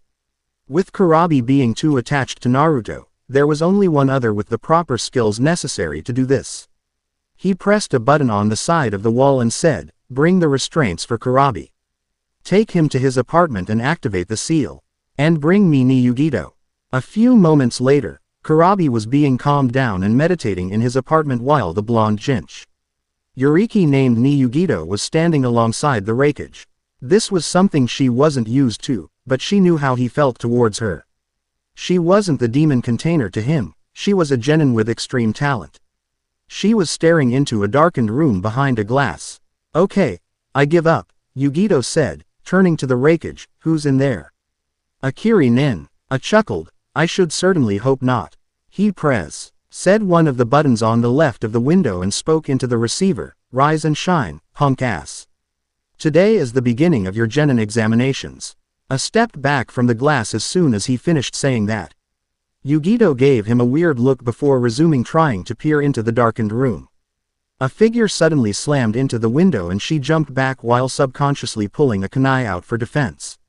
With Kurabi being too attached to Naruto, there was only one other with the proper skills necessary to do this. He pressed a button on the side of the wall and said, "Bring the restraints for Kurabi. Take him to his apartment and activate the seal. And bring me Niyugito." A few moments later, Kurabi was being calmed down and meditating in his apartment while the blonde Jinch Yuriki named Niyugito was standing alongside the Raikage. This was something she wasn't used to, but she knew how he felt towards her. She wasn't the demon container to him, she was a genin with extreme talent. She was staring into a darkened room behind a glass. "Okay, I give up," Yugito said, turning to the Raikage, "Who's in there?" "Akiri nin." Chuckled, "I should certainly hope not." "He press," said one of the buttons on the left of the window and spoke into the receiver, "Rise and shine, punk ass. Today is the beginning of your genin examinations." Stepped back from the glass as soon as he finished saying that. Yugito gave him a weird look before resuming trying to peer into the darkened room. A figure suddenly slammed into the window and she jumped back while subconsciously pulling a kunai out for defense.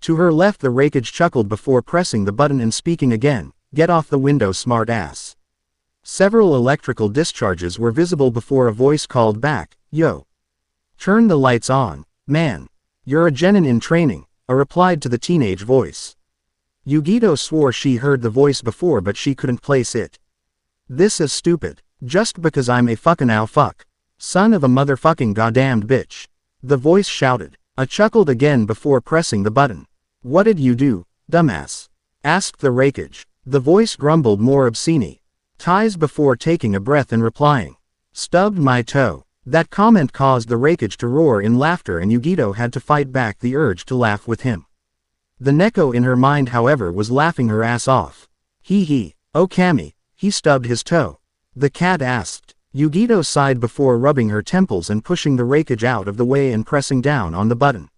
To her left the Raikage chuckled before pressing the button and speaking again, "Get off the window, smart ass." Several electrical discharges were visible before a voice called back, "Yo. Turn the lights on, man. You're a genin in training," replied to the teenage voice. Yugito swore she heard the voice before but she couldn't place it. "This is stupid. Just because I'm a fucking fuck. Son of a motherfucking goddamned bitch." The voice shouted. Chuckled again before pressing the button. "What did you do, dumbass?" asked the Raikage. The voice grumbled more obscene ties before taking a breath and replying. "Stubbed my toe." That comment caused the Raikage to roar in laughter and Yugito had to fight back the urge to laugh with him. The Neko in her mind however was laughing her ass off. Hee, "Oh Kami, he stubbed his toe." The cat asked. Yugito sighed before rubbing her temples and pushing the Raikage out of the way and pressing down on the button.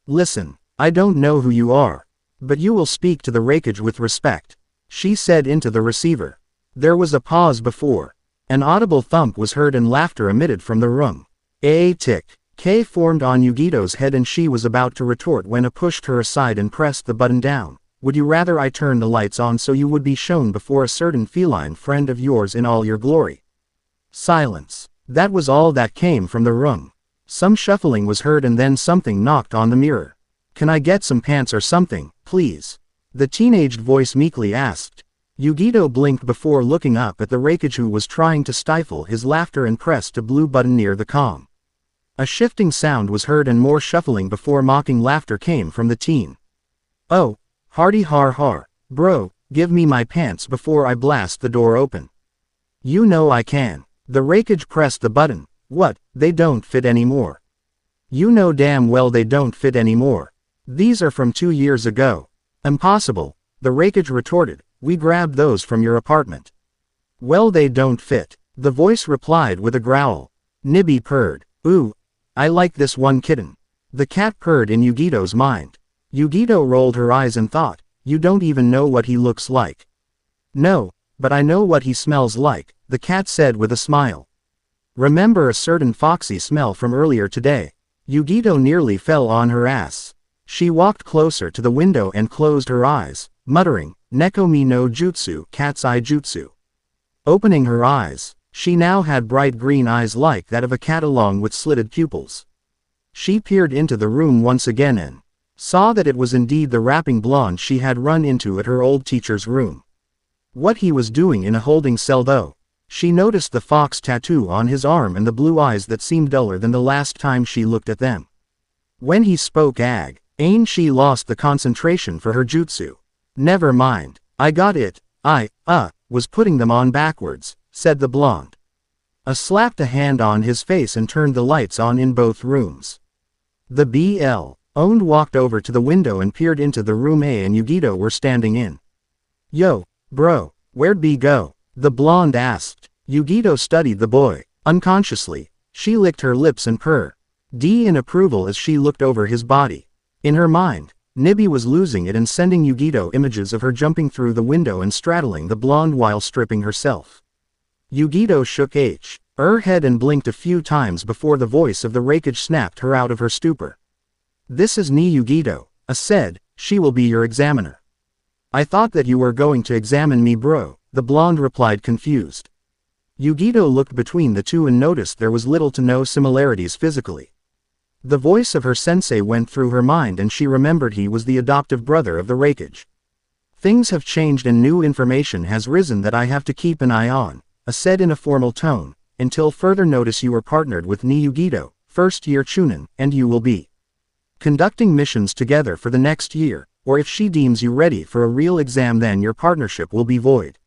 "Listen, I don't know who you are, but you will speak to the Raikage with respect," she said into the receiver. There was a pause before an audible thump was heard and laughter emitted from the room. A tick K formed on Yugito's head and she was about to retort when a pushed her aside and pressed the button down. "Would you rather I turn the lights on so you would be shown before a certain feline friend of yours in all your glory?" Silence. That was all that came from the room. Some shuffling was heard and then something knocked on the mirror. "Can I get some pants or something, please?" The teenaged voice meekly asked. Yugito blinked before looking up at the Reikage, who was trying to stifle his laughter and pressed a blue button near the comm. A shifting sound was heard and more shuffling before mocking laughter came from the teen. Oh, hardy har har, bro, give me my pants before I blast the door open. You know I can. The Reikage pressed the button. What, they don't fit anymore. You know damn well they don't fit anymore. These are from 2 years ago. Impossible, the Reikage retorted, we grabbed those from your apartment. Well, they don't fit, the voice replied with a growl. Nibby purred. Ooh, I like this one kitten. The cat purred in Yugito's mind. Yugito rolled her eyes and thought, you don't even know what he looks like. No, but I know what he smells like, the cat said with a smile. Remember a certain foxy smell from earlier today? Yugito nearly fell on her ass. She walked closer to the window and closed her eyes, muttering, Nekomi no jutsu, cat's eye jutsu. Opening her eyes, she now had bright green eyes like that of a cat along with slitted pupils. She peered into the room once again and saw that it was indeed the rapping blonde she had run into at her old teacher's room. What he was doing in a holding cell though? She noticed the fox tattoo on his arm and the blue eyes that seemed duller than the last time she looked at them. When he spoke ain't she lost the concentration for her jutsu. Never mind, I got it, was putting them on backwards, said the blonde. Slapped a hand on his face and turned the lights on in both rooms. The BL-owned walked over to the window and peered into the room A and Yugito were standing in. Yo, bro, where'd B go? The blonde asked. Yugito studied the boy. Unconsciously, she licked her lips and purred in approval as she looked over his body. In her mind, Nibby was losing it and sending Yugito images of her jumping through the window and straddling the blonde while stripping herself. Yugito shook her head and blinked a few times before the voice of the Reikage snapped her out of her stupor. This is Ni Yugito, said, she will be your examiner. I thought that you were going to examine me, bro, the blonde replied confused. Yugito looked between the two and noticed there was little to no similarities physically. The voice of her sensei went through her mind and she remembered he was the adoptive brother of the Reikage. Things have changed and new information has risen that I have to keep an eye on, said in a formal tone, until further notice you are partnered with Ni Yugito, first year Chunin, and you will be conducting missions together for the next year, or if she deems you ready for a real exam then your partnership will be void.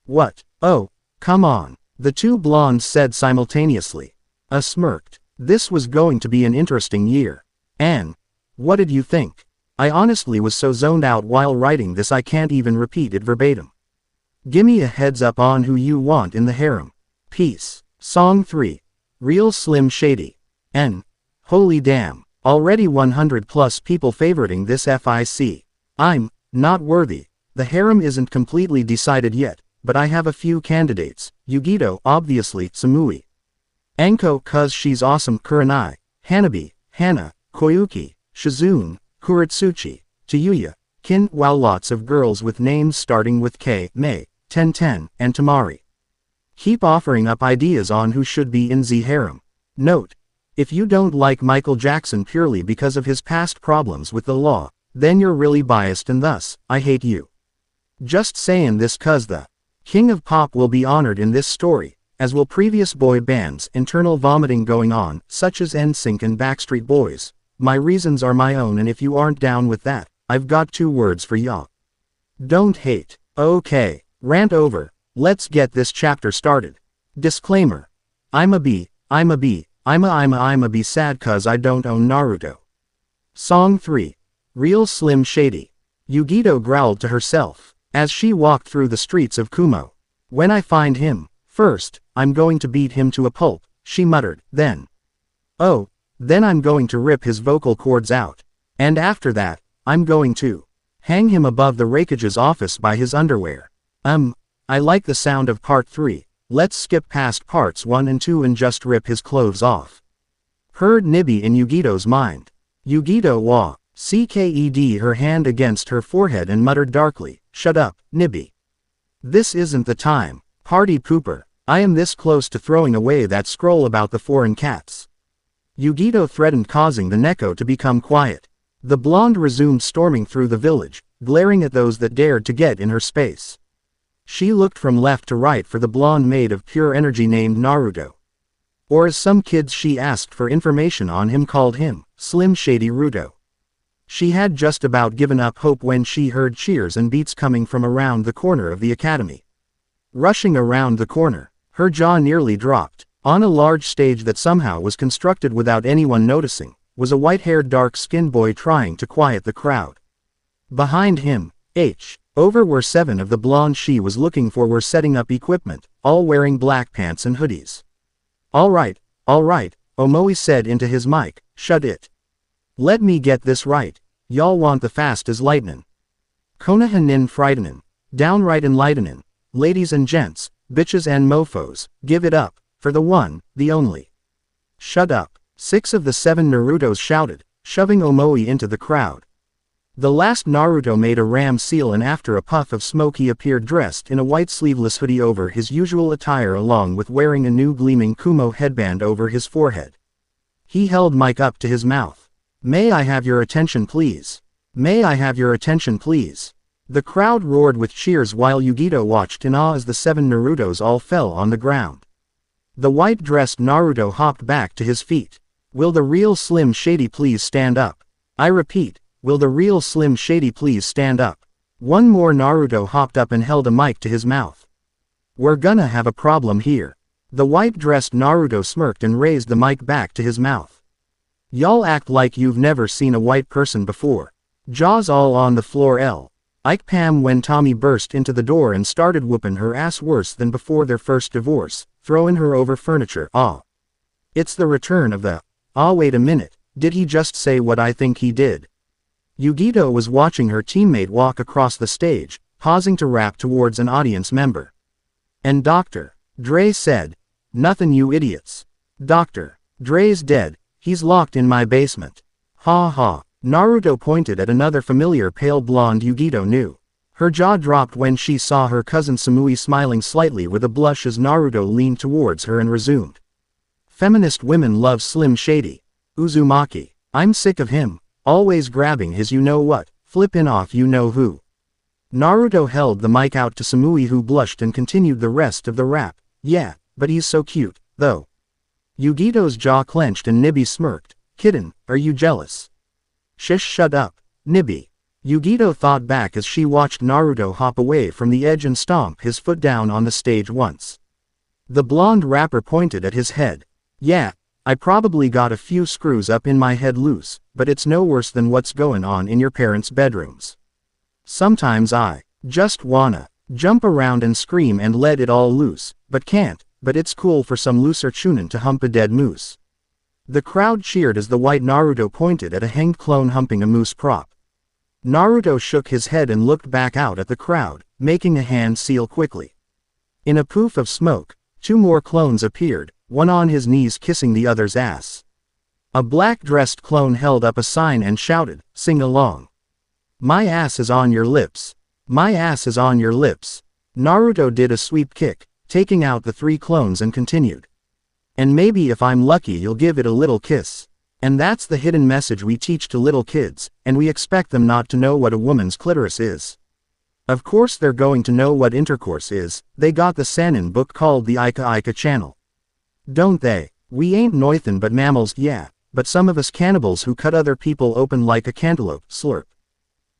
What? Oh, come on, the two blondes said simultaneously. Smirked. This was going to be an interesting year. And what did you think? I honestly was so zoned out while writing this I can't even repeat it verbatim. Gimme a heads up on who you want in the harem. Peace. Song 3. Real Slim Shady. N. Holy damn. Already 100 plus people favoriting this FIC. I'm not worthy. The harem isn't completely decided yet, but I have a few candidates. Yugito, obviously, Samui. Enko, cause she's awesome. Kurenai, Hanabi, Hana, Koyuki, Shizune, Kuretsuchi, Tayuya, Kin. Wow, lots of girls with names starting with K, Mei, Ten, and Tamari. Keep offering up ideas on who should be in Z harem. Note: if you don't like Michael Jackson purely because of his past problems with the law, then you're really biased and thus, I hate you. Just sayin' this cause the King of Pop will be honored in this story, as will previous boy bands. Internal vomiting going on, such as NSYNC and Backstreet Boys. My reasons are my own and if you aren't down with that, I've got 2 words for y'all. Don't hate. Okay, rant over, let's get this chapter started. Disclaimer. I'm a B sad cause I don't own Naruto. Song 3. Real Slim Shady. Yugito growled to herself, as she walked through the streets of Kumo. When I find him, first, I'm going to beat him to a pulp, she muttered, then. Oh, then I'm going to rip his vocal cords out. And after that, I'm going to hang him above the Reikage's office by his underwear. I like the sound of part 3, let's skip past parts 1 and 2 and just rip his clothes off. Heard Nibby in Yugito's mind. Yugito CKED her hand against her forehead and muttered darkly, shut up, Nibby. This isn't the time, party pooper. I am this close to throwing away that scroll about the foreign cats. Yugito threatened causing the Neko to become quiet. The blonde resumed storming through the village, glaring at those that dared to get in her space. She looked from left to right for the blonde maid of pure energy named Naruto. Or as some kids she asked for information on him called him, Slim Shady Ruto. She had just about given up hope when she heard cheers and beats coming from around the corner of the academy. Rushing around the corner, her jaw nearly dropped. On a large stage that somehow was constructed without anyone noticing, was a white-haired dark-skinned boy trying to quiet the crowd. Behind him, over were 7 of the blonde she was looking for were setting up equipment, all wearing black pants and hoodies. All right, Omoi said into his mic, shut it. Let me get this right, y'all want the fast as lightnin'. Konohanin frightenin', downright enlightenin', ladies and gents, bitches and mofos, give it up, for the one, the only. Shut up, 6 of the 7 Narutos shouted, shoving Omoi into the crowd. The last Naruto made a ram seal and after a puff of smoke he appeared dressed in a white sleeveless hoodie over his usual attire along with wearing a new gleaming Kumo headband over his forehead. He held mic up to his mouth. May I have your attention please? May I have your attention please? The crowd roared with cheers while Yugito watched in awe as the 7 Narutos all fell on the ground. The white-dressed Naruto hopped back to his feet. Will the real Slim Shady please stand up? I repeat, will the real Slim Shady please stand up? One more Naruto hopped up and held a mic to his mouth. We're gonna have a problem here. The white-dressed Naruto smirked and raised the mic back to his mouth. Y'all act like you've never seen a white person before. Jaws all on the floor Ike Pam when Tommy burst into the door and started whooping her ass worse than before their first divorce, throwing her over furniture. It's the return of the, wait a minute, did he just say what I think he did? Yugito was watching her teammate walk across the stage, pausing to rap towards an audience member. And Dr. Dre said, nothing you idiots. Dr. Dre's dead, he's locked in my basement. Ha ha. Naruto pointed at another familiar pale blonde Yugito knew. Her jaw dropped when she saw her cousin Samui smiling slightly with a blush as Naruto leaned towards her and resumed. Feminist women love Slim Shady. Uzumaki. I'm sick of him, always grabbing his you-know-what, flippin' off you-know-who. Naruto held the mic out to Samui who blushed and continued the rest of the rap. Yeah, but he's so cute, though. Yugito's jaw clenched and Nibby smirked. Kitten, are you jealous? Shish, shut up, Nibby. Yugito thought back as she watched Naruto hop away from the edge and stomp his foot down on the stage once. The blonde rapper pointed at his head. Yeah, I probably got a few screws up in my head loose, but it's no worse than what's going on in your parents' bedrooms. Sometimes I just wanna jump around and scream and let it all loose, but can't, but it's cool for some looser chunin to hump a dead moose. The crowd cheered as the white Naruto pointed at a hanged clone humping a moose prop. Naruto shook his head and looked back out at the crowd, making a hand seal quickly. In a poof of smoke, 2 more clones appeared, one on his knees kissing the other's ass. A black-dressed clone held up a sign and shouted, sing along. My ass is on your lips. My ass is on your lips. Naruto did a sweep kick, taking out the 3 clones and continued. And maybe if I'm lucky you'll give it a little kiss. And that's the hidden message we teach to little kids, and we expect them not to know what a woman's clitoris is. Of course they're going to know what intercourse is, they got the Sanin book called the Ika Ika channel. Don't they? We ain't nothing but mammals, yeah, but some of us cannibals who cut other people open like a cantaloupe, slurp.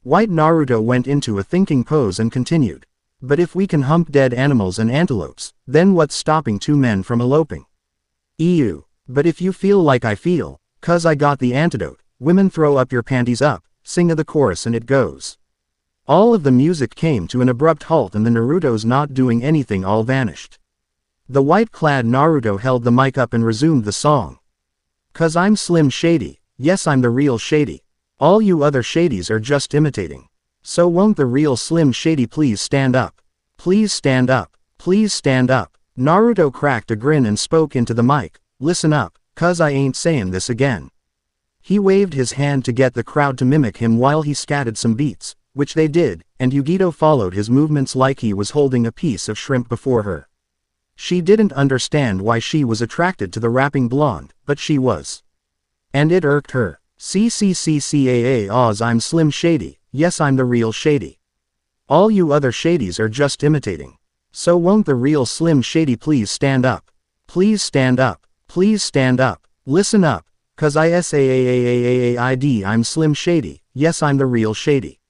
White Naruto went into a thinking pose and continued. But if we can hump dead animals and antelopes, then what's stopping 2 men from eloping? Ew. But if you feel like I feel, 'cause I got the antidote, women throw up your panties up, sing the chorus and it goes. All of the music came to an abrupt halt and the Narutos not doing anything all vanished. The white-clad Naruto held the mic up and resumed the song. 'Cause I'm Slim Shady, yes I'm the real Shady. All you other Shadies are just imitating. So won't the real Slim Shady please stand up? Please stand up. Please stand up. Naruto cracked a grin and spoke into the mic. Listen up, 'cause I ain't saying this again. He waved his hand to get the crowd to mimic him while he scattered some beats, which they did, and Yugito followed his movements like he was holding a piece of shrimp before her. She didn't understand why she was attracted to the rapping blonde, but she was. And it irked her. CCCCAA Oz, I'm Slim Shady, yes I'm the real Shady. All you other Shadies are just imitating. So won't the real Slim Shady please stand up? Please stand up, please stand up, listen up, cause I'm Slim Shady, yes I'm the real Shady.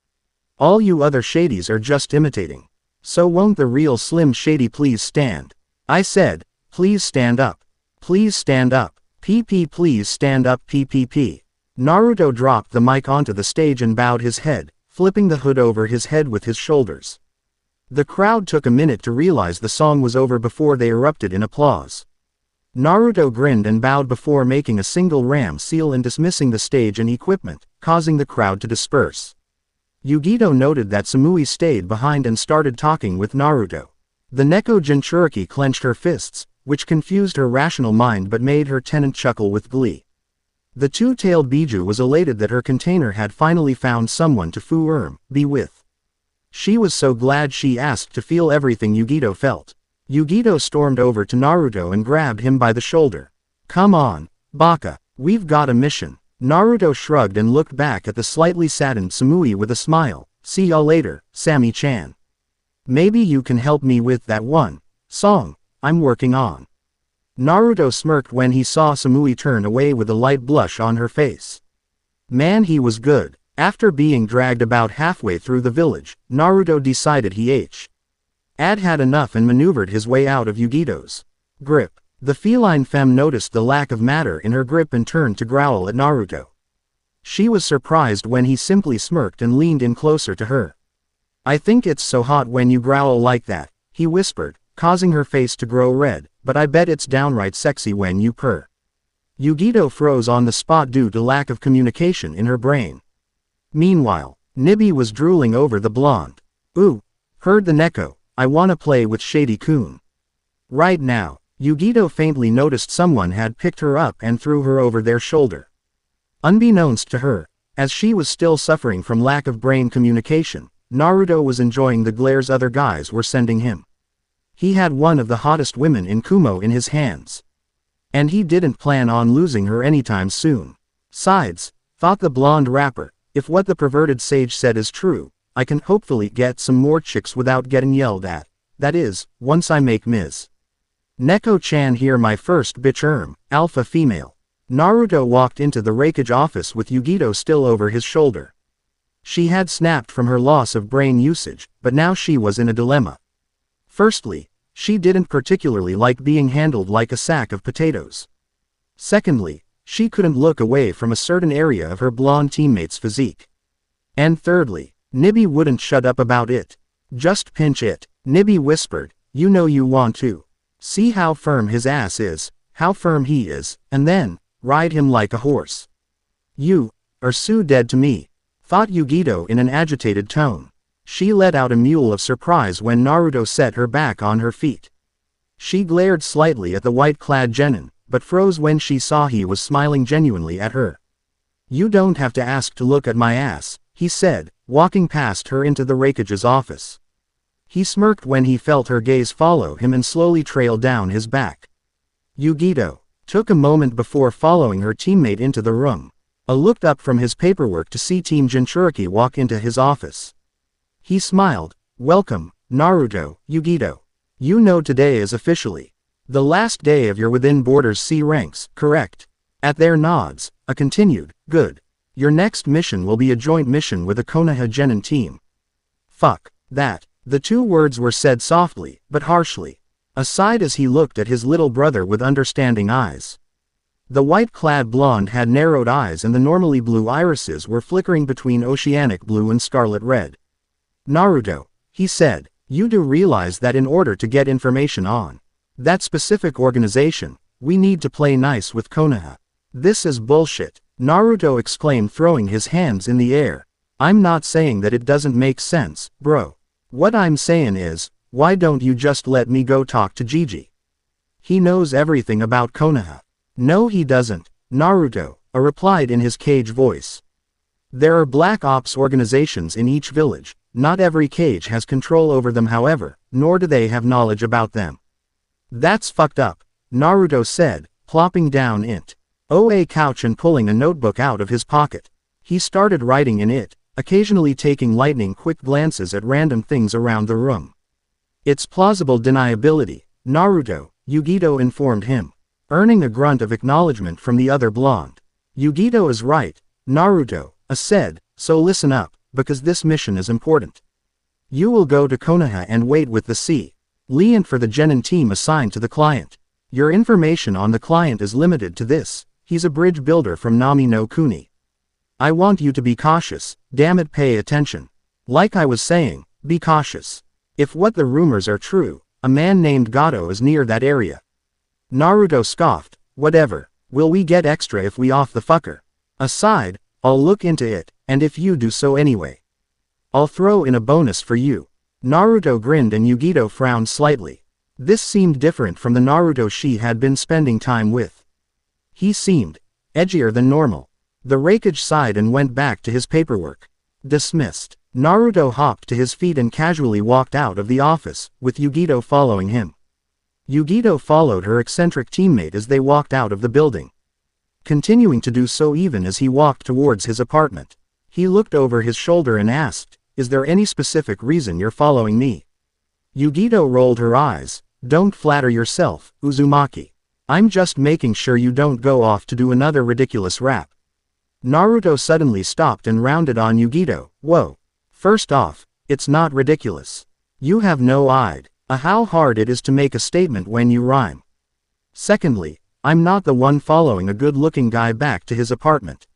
All you other Shadies are just imitating. So won't the real Slim Shady please stand? I said, please stand up. Please stand up. PP please stand up PPP. Naruto dropped the mic onto the stage and bowed his head, flipping the hood over his head with his shoulders. The crowd took a minute to realize the song was over before they erupted in applause. Naruto grinned and bowed before making a single ram seal and dismissing the stage and equipment, causing the crowd to disperse. Yugito noted that Samui stayed behind and started talking with Naruto. The Neko Jinchuriki clenched her fists, which confused her rational mind but made her tenant chuckle with glee. The two-tailed Biju was elated that her container had finally found someone to be with. She was so glad she asked to feel everything Yugito felt. Yugito stormed over to Naruto and grabbed him by the shoulder. Come on, Baka, we've got a mission. Naruto shrugged and looked back at the slightly saddened Samui with a smile. See y'all later, Sammy-chan. Maybe you can help me with that one song I'm working on. Naruto smirked when he saw Samui turn away with a light blush on her face. Man, he was good. After being dragged about halfway through the village, Naruto decided he had enough and maneuvered his way out of Yugito's grip. The feline femme noticed the lack of matter in her grip and turned to growl at Naruto. She was surprised when he simply smirked and leaned in closer to her. I think it's so hot when you growl like that, he whispered, causing her face to grow red, but I bet it's downright sexy when you purr. Yugito froze on the spot due to lack of communication in her brain. Meanwhile, Nibby was drooling over the blonde. Ooh, heard the Neko, I wanna play with Shady-kun. Right now, Yugito faintly noticed someone had picked her up and threw her over their shoulder. Unbeknownst to her, as she was still suffering from lack of brain communication, Naruto was enjoying the glares other guys were sending him. He had one of the hottest women in Kumo in his hands. And he didn't plan on losing her anytime soon. Sides, thought the blonde rapper, if what the perverted sage said is true, I can hopefully get some more chicks without getting yelled at. That is, once I make Ms. Neko-chan here my first bitch alpha female. Naruto walked into the rakeage office with Yugito still over his shoulder. She had snapped from her loss of brain usage, but now she was in a dilemma. Firstly, she didn't particularly like being handled like a sack of potatoes. Secondly, she couldn't look away from a certain area of her blonde teammate's physique. And thirdly, Nibby wouldn't shut up about it. Just pinch it, Nibby whispered, you know you want to. See how firm his ass is, how firm he is, and then, ride him like a horse. You are so dead to me, thought Yugito in an agitated tone. She let out a mewl of surprise when Naruto set her back on her feet. She glared slightly at the white-clad genin, but froze when she saw he was smiling genuinely at her. You don't have to ask to look at my ass, he said, walking past her into the rakeage's office. He smirked when he felt her gaze follow him and slowly trail down his back. Yugito took a moment before following her teammate into the room. Looked up from his paperwork to see Team Jinchuriki walk into his office. He smiled. Welcome, Naruto, Yugito. You know today is officially the last day of your within borders C ranks, correct? At their nods, continued, good. Your next mission will be a joint mission with the Konoha Genin team. Fuck that. The two words were said softly, but harshly. Aside as he looked at his little brother with understanding eyes. The white-clad blonde had narrowed eyes and the normally blue irises were flickering between oceanic blue and scarlet red. Naruto, he said, you do realize that in order to get information on that specific organization, we need to play nice with Konoha. This is bullshit, Naruto exclaimed, throwing his hands in the air. I'm not saying that it doesn't make sense, bro. What I'm saying is, why don't you just let me go talk to Gigi? He knows everything about Konoha. No he doesn't, Naruto replied in his cage voice. There are black ops organizations in each village, not every cage has control over them however, nor do they have knowledge about them. That's fucked up, Naruto said, plopping down int. OA couch and pulling a notebook out of his pocket. He started writing in it, occasionally taking lightning quick glances at random things around the room. It's plausible deniability, Naruto, Yugito informed him, earning a grunt of acknowledgement from the other blonde. Yugito is right, Naruto, said, so listen up, because this mission is important. You will go to Konoha and wait with the C. Liant for the Genin team assigned to the client. Your information on the client is limited to this: he's a bridge builder from Nami no Kuni. I want you to be cautious, damn it, pay attention. Like I was saying, be cautious. If what the rumors are true, a man named Gato is near that area. Naruto scoffed, whatever, will we get extra if we off the fucker? Aside, I'll look into it, and if you do so anyway, I'll throw in a bonus for you. Naruto grinned and Yugito frowned slightly. This seemed different from the Naruto she had been spending time with. He seemed edgier than normal. The Raikage sighed and went back to his paperwork. Dismissed. Naruto hopped to his feet and casually walked out of the office, with Yugito following him. Yugito followed her eccentric teammate as they walked out of the building, continuing to do so even as he walked towards his apartment. He looked over his shoulder and asked, "Is there any specific reason you're following me?" Yugito rolled her eyes. "Don't flatter yourself, Uzumaki. I'm just making sure you don't go off to do another ridiculous rap." Naruto suddenly stopped and rounded on Yugito. "Whoa. First off, it's not ridiculous. You have no idea how hard it is to make a statement when you rhyme. Secondly, I'm not the one following a good-looking guy back to his apartment."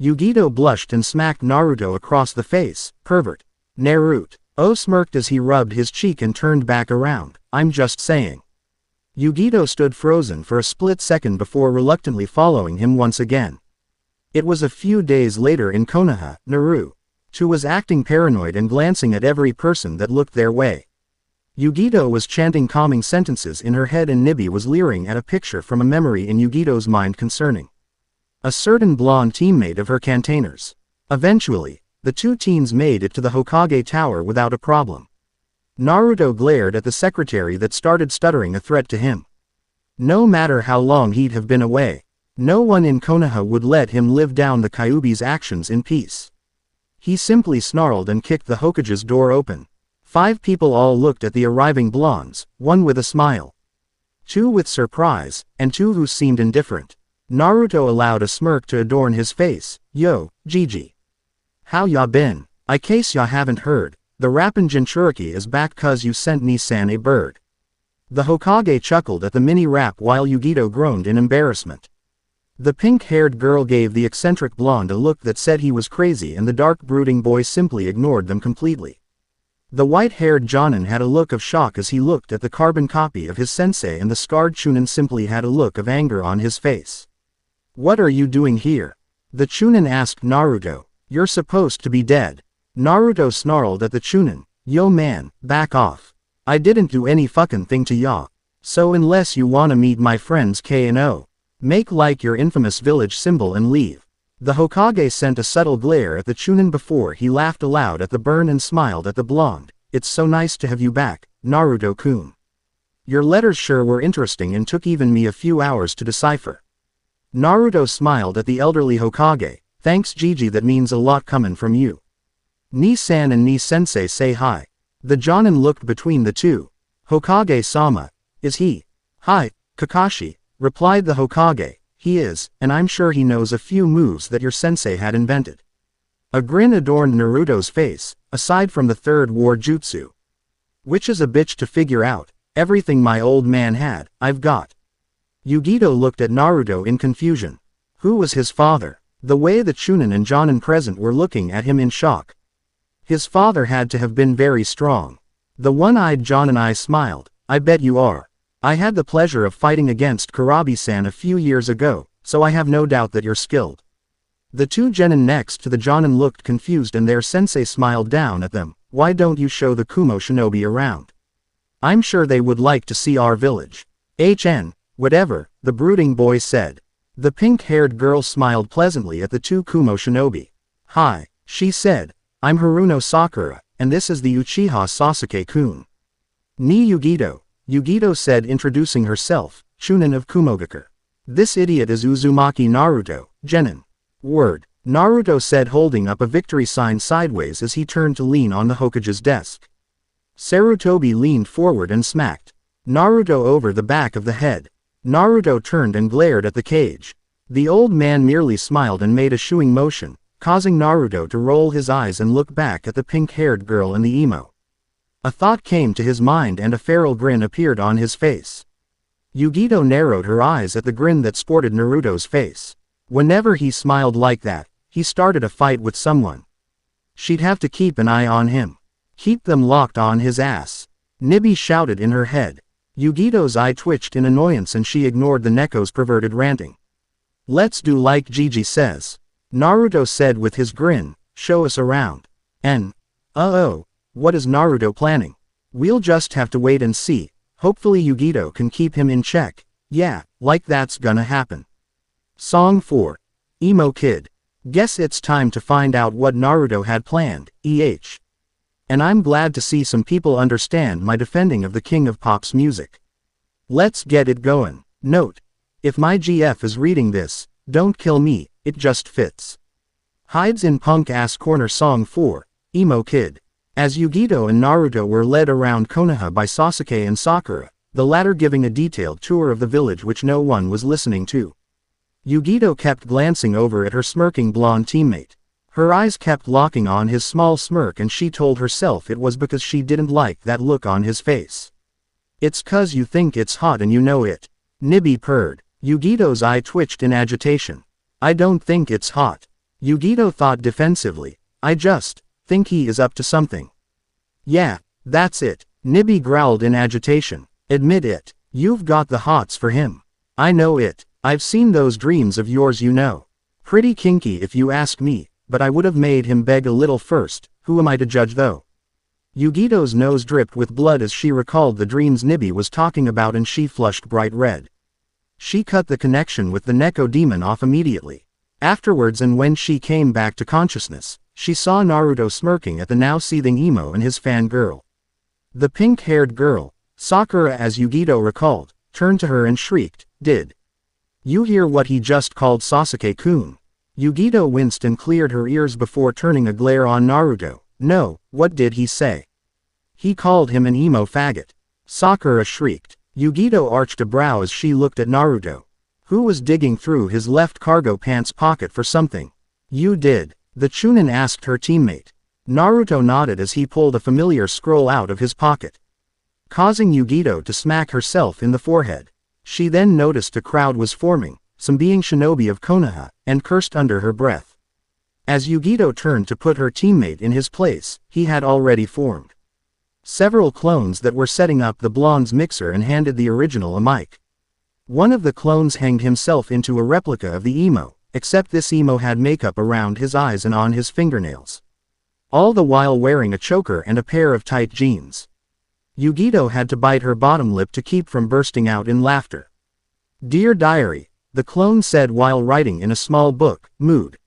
Yugito blushed and smacked Naruto across the face. "Pervert." Naruto smirked as he rubbed his cheek and turned back around. "I'm just saying." Yugito stood frozen for a split second before reluctantly following him once again. It was a few days later in Konoha. Naruto was acting paranoid and glancing at every person that looked their way. Yugito was chanting calming sentences in her head and Nibi was leering at a picture from a memory in Yugito's mind concerning a certain blonde teammate of her cantainers. Eventually, the two teens made it to the Hokage Tower without a problem. Naruto glared at the secretary that started stuttering a threat to him. No matter how long he'd have been away, no one in Konoha would let him live down the Kyuubi's actions in peace. He simply snarled and kicked the Hokage's door open. 5 people all looked at the arriving blondes, 1 with a smile, 2 with surprise, and 2 who seemed indifferent. Naruto allowed a smirk to adorn his face. "Yo, Gigi. How ya been? I case ya haven't heard, the rappin' Jinchuriki is back cause you sent Nissan a bird." The Hokage chuckled at the mini-rap while Yugito groaned in embarrassment. The pink-haired girl gave the eccentric blonde a look that said he was crazy and the dark brooding boy simply ignored them completely. The white-haired Jonin had a look of shock as he looked at the carbon copy of his sensei and the scarred Chunin simply had a look of anger on his face. "What are you doing here?" the Chunin asked Naruto. "You're supposed to be dead." Naruto snarled at the Chunin. "Yo man, back off. I didn't do any fucking thing to ya. So unless you wanna meet my friends K&O, make like your infamous village symbol and leave." The Hokage sent a subtle glare at the Chunin before he laughed aloud at the burn and smiled at the blonde. "It's so nice to have you back, Naruto-kun. Your letters sure were interesting and took even me a few hours to decipher." Naruto smiled at the elderly Hokage. "Thanks Gigi, that means a lot comin' from you. Ni-san and Ni-sensei say hi." The Jonin looked between the two. "Hokage-sama. Is he?" "Hi, Kakashi," replied the Hokage. "He is, and I'm sure he knows a few moves that your sensei had invented." A grin adorned Naruto's face. "Aside from the third war jutsu, which is a bitch to figure out, everything my old man had, I've got." Yugito looked at Naruto in confusion. Who was his father? The way the Chunin and Jonin present were looking at him in shock. His father had to have been very strong. The one-eyed Jonin smiled. "I bet you are. I had the pleasure of fighting against Kurabi-san a few years ago, so I have no doubt that you're skilled." The two genin next to the Jonin looked confused and their sensei smiled down at them. "Why don't you show the Kumo shinobi around? I'm sure they would like to see our village." Whatever, the brooding boy said. The pink-haired girl smiled pleasantly at the two Kumo shinobi. "Hi," she said. "I'm Haruno Sakura, and this is the Uchiha Sasuke-kun. Ni Yugito," Yugito said, introducing herself, "Chunin of Kumogakure." This idiot is Uzumaki Naruto, Genin. Word, Naruto said, holding up a victory sign sideways as he turned to lean on the Hokage's desk. Sarutobi leaned forward and smacked Naruto over the back of the head. Naruto turned and glared at the cage. The old man merely smiled and made a shooing motion, causing Naruto to roll his eyes and look back at the pink-haired girl and the emo. A thought came to his mind and a feral grin appeared on his face. Yugito narrowed her eyes at the grin that sported Naruto's face. Whenever he smiled like that, he started a fight with someone. She'd have to keep an eye on him. Keep them locked on his ass. Nibi shouted in her head. Yugito's eye twitched in annoyance and she ignored the Neko's perverted ranting. Let's do like Gigi says. Naruto said with his grin, show us around. Oh, what is Naruto planning? We'll just have to wait and see. Hopefully Yugito can keep him in check. Yeah, like that's gonna happen. Song 4. Emo Kid. Guess it's time to find out what Naruto had planned, And I'm glad to see some people understand my defending of the king of pop's music. Let's get it going. Note: if my GF is reading this, don't kill me, it just fits. Hides in punk-ass corner. Song 4, Emo Kid. As Yugito and Naruto were led around Konoha by Sasuke and Sakura, the latter giving a detailed tour of the village which no one was listening to. Yugito kept glancing over at her smirking blonde teammate. Her eyes kept locking on his small smirk and she told herself it was because she didn't like that look on his face. It's 'cause you think it's hot and you know it. Nibi purred. Yugito's eye twitched in agitation. I don't think it's hot. Yugito thought defensively. I just think he is up to something. Yeah, that's it. Nibi growled in agitation. Admit it. You've got the hots for him. I know it. I've seen those dreams of yours, you know. Pretty kinky if you ask me, but I would have made him beg a little first. Who am I to judge though? Yugito's nose dripped with blood as she recalled the dreams Nibi was talking about and she flushed bright red. She cut the connection with the Neko demon off immediately. Afterwards, and when she came back to consciousness, she saw Naruto smirking at the now seething emo and his fangirl. The pink-haired girl, Sakura as Yugito recalled, turned to her and shrieked, "Did you hear what he just called Sasuke-kun?" Yugito winced and cleared her ears before turning a glare on Naruto. No, what did he say? He called him an emo faggot. Sakura shrieked. Yugito arched a brow as she looked at Naruto, who was digging through his left cargo pants pocket for something. You did? The Chunin asked her teammate. Naruto nodded as he pulled a familiar scroll out of his pocket, causing Yugito to smack herself in the forehead. She then noticed a crowd was forming, some being shinobi of Konoha, and cursed under her breath. As Yugito turned to put her teammate in his place, he had already formed several clones that were setting up the blonde's mixer and handed the original a mic. One of the clones hanged himself into a replica of the emo, except this emo had makeup around his eyes and on his fingernails, all the while wearing a choker and a pair of tight jeans. Yugito had to bite her bottom lip to keep from bursting out in laughter. Dear Diary, the clone said while writing in a small book, mood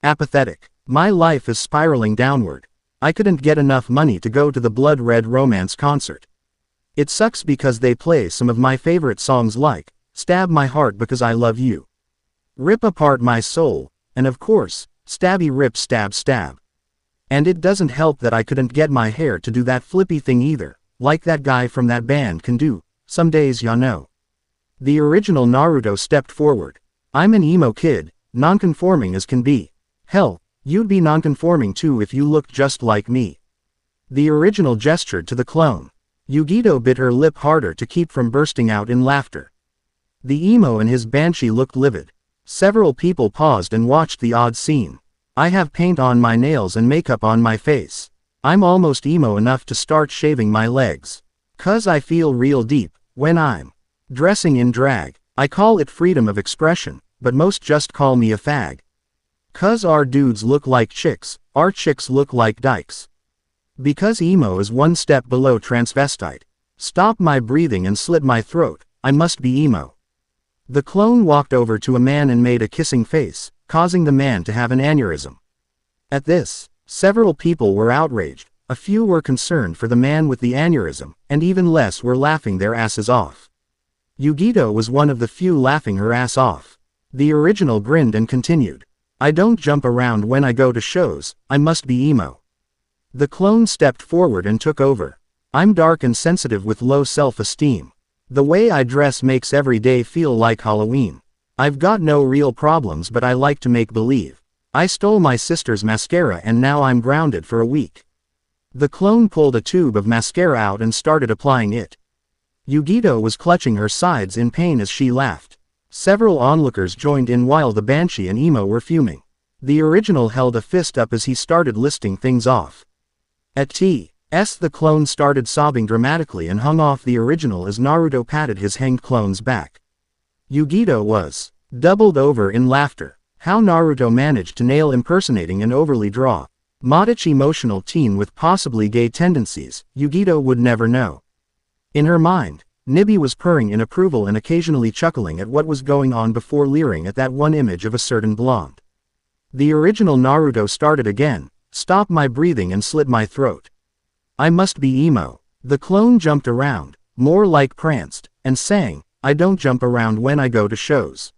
apathetic. My life is spiraling downward. I couldn't get enough money to go to the Blood Red Romance concert. It sucks because they play some of my favorite songs like Stab My Heart Because I Love You, Rip Apart My Soul, and of course, Stabby Rip Stab Stab. And it doesn't help that I couldn't get my hair to do that flippy thing either, like that guy from that band can do, some days ya know. The original Naruto stepped forward. I'm an emo kid, nonconforming as can be. Hell, you'd be nonconforming too if you looked just like me. The original gestured to the clone. Yugito bit her lip harder to keep from bursting out in laughter. The emo and his banshee looked livid. Several people paused and watched the odd scene. I have paint on my nails and makeup on my face. I'm almost emo enough to start shaving my legs. 'Cause I feel real deep when I'm dressing in drag. I call it freedom of expression, but most just call me a fag. 'Cause our dudes look like chicks, our chicks look like dykes. Because emo is one step below transvestite. Stop my breathing and slit my throat, I must be emo. The clone walked over to a man and made a kissing face, causing the man to have an aneurysm. At this, several people were outraged, a few were concerned for the man with the aneurysm, and even less were laughing their asses off. Yugito was one of the few laughing her ass off. The original grinned and continued. I don't jump around when I go to shows, I must be emo. The clone stepped forward and took over. I'm dark and sensitive with low self-esteem. The way I dress makes every day feel like Halloween. I've got no real problems but I like to make believe. I stole my sister's mascara and now I'm grounded for a week. The clone pulled a tube of mascara out and started applying it. Yugito was clutching her sides in pain as she laughed. Several onlookers joined in while the Banshee and Emo were fuming. The original held a fist up as he started listing things off. At T.S. the clone started sobbing dramatically and hung off the original as Naruto patted his hanged clone's back. Yugito was doubled over in laughter. How Naruto managed to nail impersonating an overly modish emotional teen with possibly gay tendencies, Yugito would never know. In her mind, Nibby was purring in approval and occasionally chuckling at what was going on before leering at that one image of a certain blonde. The original Naruto started again, stopped my breathing and slit my throat. I must be emo. The clone jumped around, more like pranced, and sang, I don't jump around when I go to shows.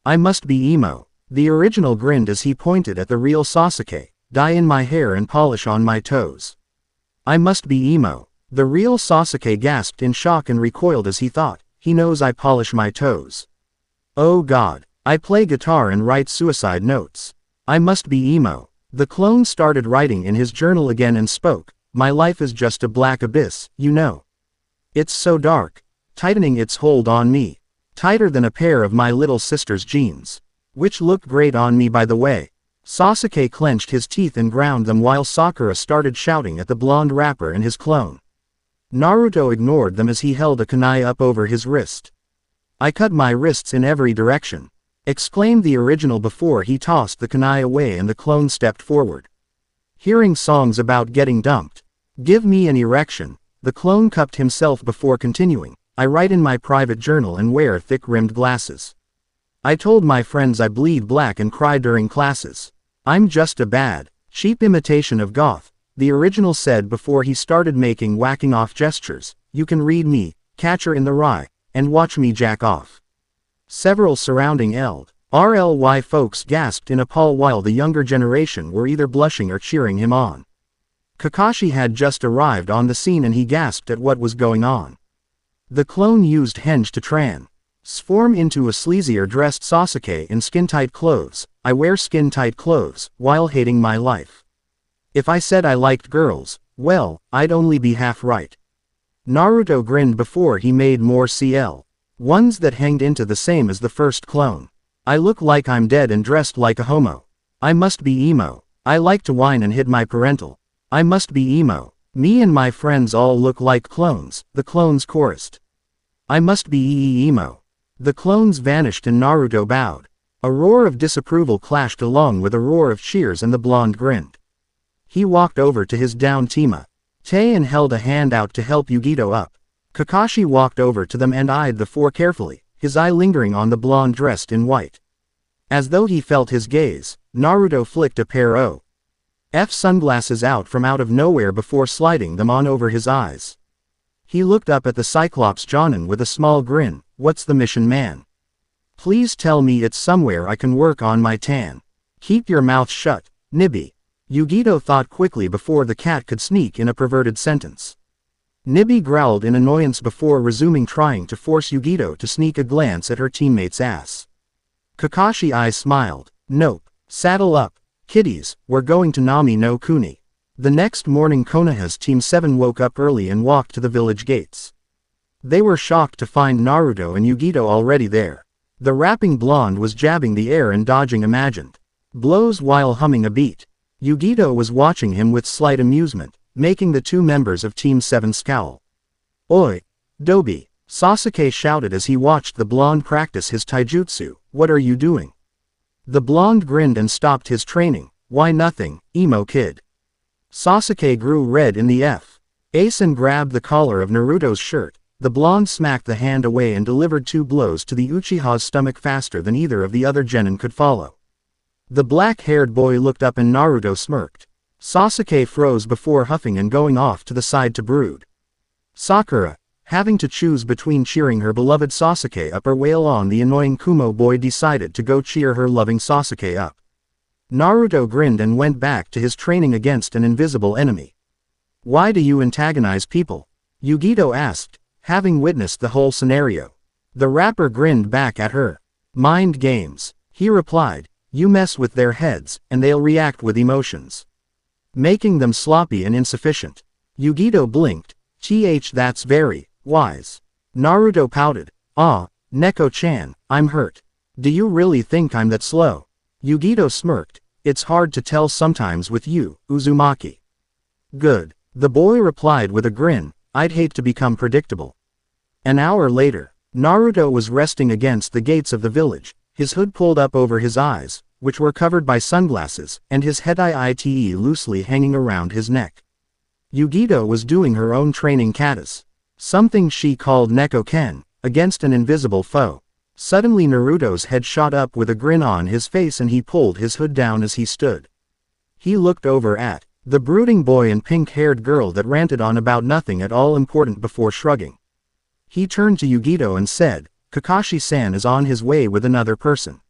I must be emo. The original grinned as he pointed at the real Sasuke, dye in my hair and polish on my toes. I must be emo. The real Sasuke gasped in shock and recoiled as he thought, he knows I polish my toes. Oh god, I play guitar and write suicide notes. I must be emo. The clone started writing in his journal again and spoke, my life is just a black abyss, you know. It's so dark, tightening its hold on me. Tighter than a pair of my little sister's jeans. Which looked great on me by the way. Sasuke clenched his teeth and ground them while Sakura started shouting at the blonde rapper and his clone. Naruto ignored them as he held a kunai up over his wrist. I cut my wrists in every direction, exclaimed the original before he tossed the kunai away and the clone stepped forward. Hearing songs about getting dumped. Give me an erection. The clone cupped himself before continuing. I write in my private journal and wear thick-rimmed glasses. I told my friends I bleed black and cry during classes. I'm just a bad, cheap imitation of goth. The original said before he started making whacking off gestures, you can read me, Catcher in the Rye, and watch me jack off. Several surrounding RLY folks gasped in appall while the younger generation were either blushing or cheering him on. Kakashi had just arrived on the scene and he gasped at what was going on. The clone used henge to transform into a sleazier dressed Sasuke in skin-tight clothes. I wear skin-tight clothes, while hating my life. If I said I liked girls, well, I'd only be half right. Naruto grinned before he made more ones that hanged into the same as the first clone. I look like I'm dead and dressed like a homo. I must be emo. I like to whine and hit my parental. I must be emo. Me and my friends all look like clones, the clones chorused. I must be emo. The clones vanished and Naruto bowed. A roar of disapproval clashed along with a roar of cheers and the blonde grinned. He walked over to his down team-up and held a hand out to help Yugito up. Kakashi walked over to them and eyed the four carefully, his eye lingering on the blonde dressed in white. As though he felt his gaze, Naruto flicked a pair of sunglasses out from out of nowhere before sliding them on over his eyes. He looked up at the Cyclops Jonin with a small grin, what's the mission, man? Please tell me it's somewhere I can work on my tan. Keep your mouth shut, Nibby. Yugito thought quickly before the cat could sneak in a perverted sentence. Nibby growled in annoyance before resuming trying to force Yugito to sneak a glance at her teammate's ass. Kakashi eyes smiled. Nope. Saddle up, kiddies, we're going to Nami no Kuni. The next morning Konoha's Team 7 woke up early and walked to the village gates. They were shocked to find Naruto and Yugito already there. The rapping blonde was jabbing the air and dodging imagined blows while humming a beat. Yugito was watching him with slight amusement, making the two members of Team 7 scowl. Oi, Dobi, Sasuke shouted as he watched the blonde practice his taijutsu, what are you doing? The blonde grinned and stopped his training, why nothing, emo kid. Sasuke grew red in the face and grabbed the collar of Naruto's shirt. The blonde smacked the hand away and delivered 2 blows to the Uchiha's stomach faster than either of the other genin could follow. The black-haired boy looked up and Naruto smirked. Sasuke froze before huffing and going off to the side to brood. Sakura, Having to choose between cheering her beloved Sasuke up or wail on the annoying Kumo boy, decided to go cheer her loving Sasuke up. Naruto grinned and went back to his training against an invisible enemy. "Why do you antagonize people?" Yugito asked, having witnessed the whole scenario. The rapper grinned back at her. "Mind games," he replied. "You mess with their heads, and they'll react with emotions, making them sloppy and insufficient." Yugito blinked. That's very wise." Naruto pouted. "Ah, Neko-chan, I'm hurt. Do you really think I'm that slow?" Yugito smirked. "It's hard to tell sometimes with you, Uzumaki." "Good," the boy replied with a grin. "I'd hate to become predictable." An hour later, Naruto was resting against the gates of the village, his hood pulled up over his eyes, which were covered by sunglasses, and his headite loosely hanging around his neck. Yugito was doing her own training katas, something she called Neko-ken, against an invisible foe. Suddenly Naruto's head shot up with a grin on his face and he pulled his hood down as he stood. He looked over at the brooding boy and pink-haired girl that ranted on about nothing at all important before shrugging. He turned to Yugito and said, "Kakashi-san is on his way with another person."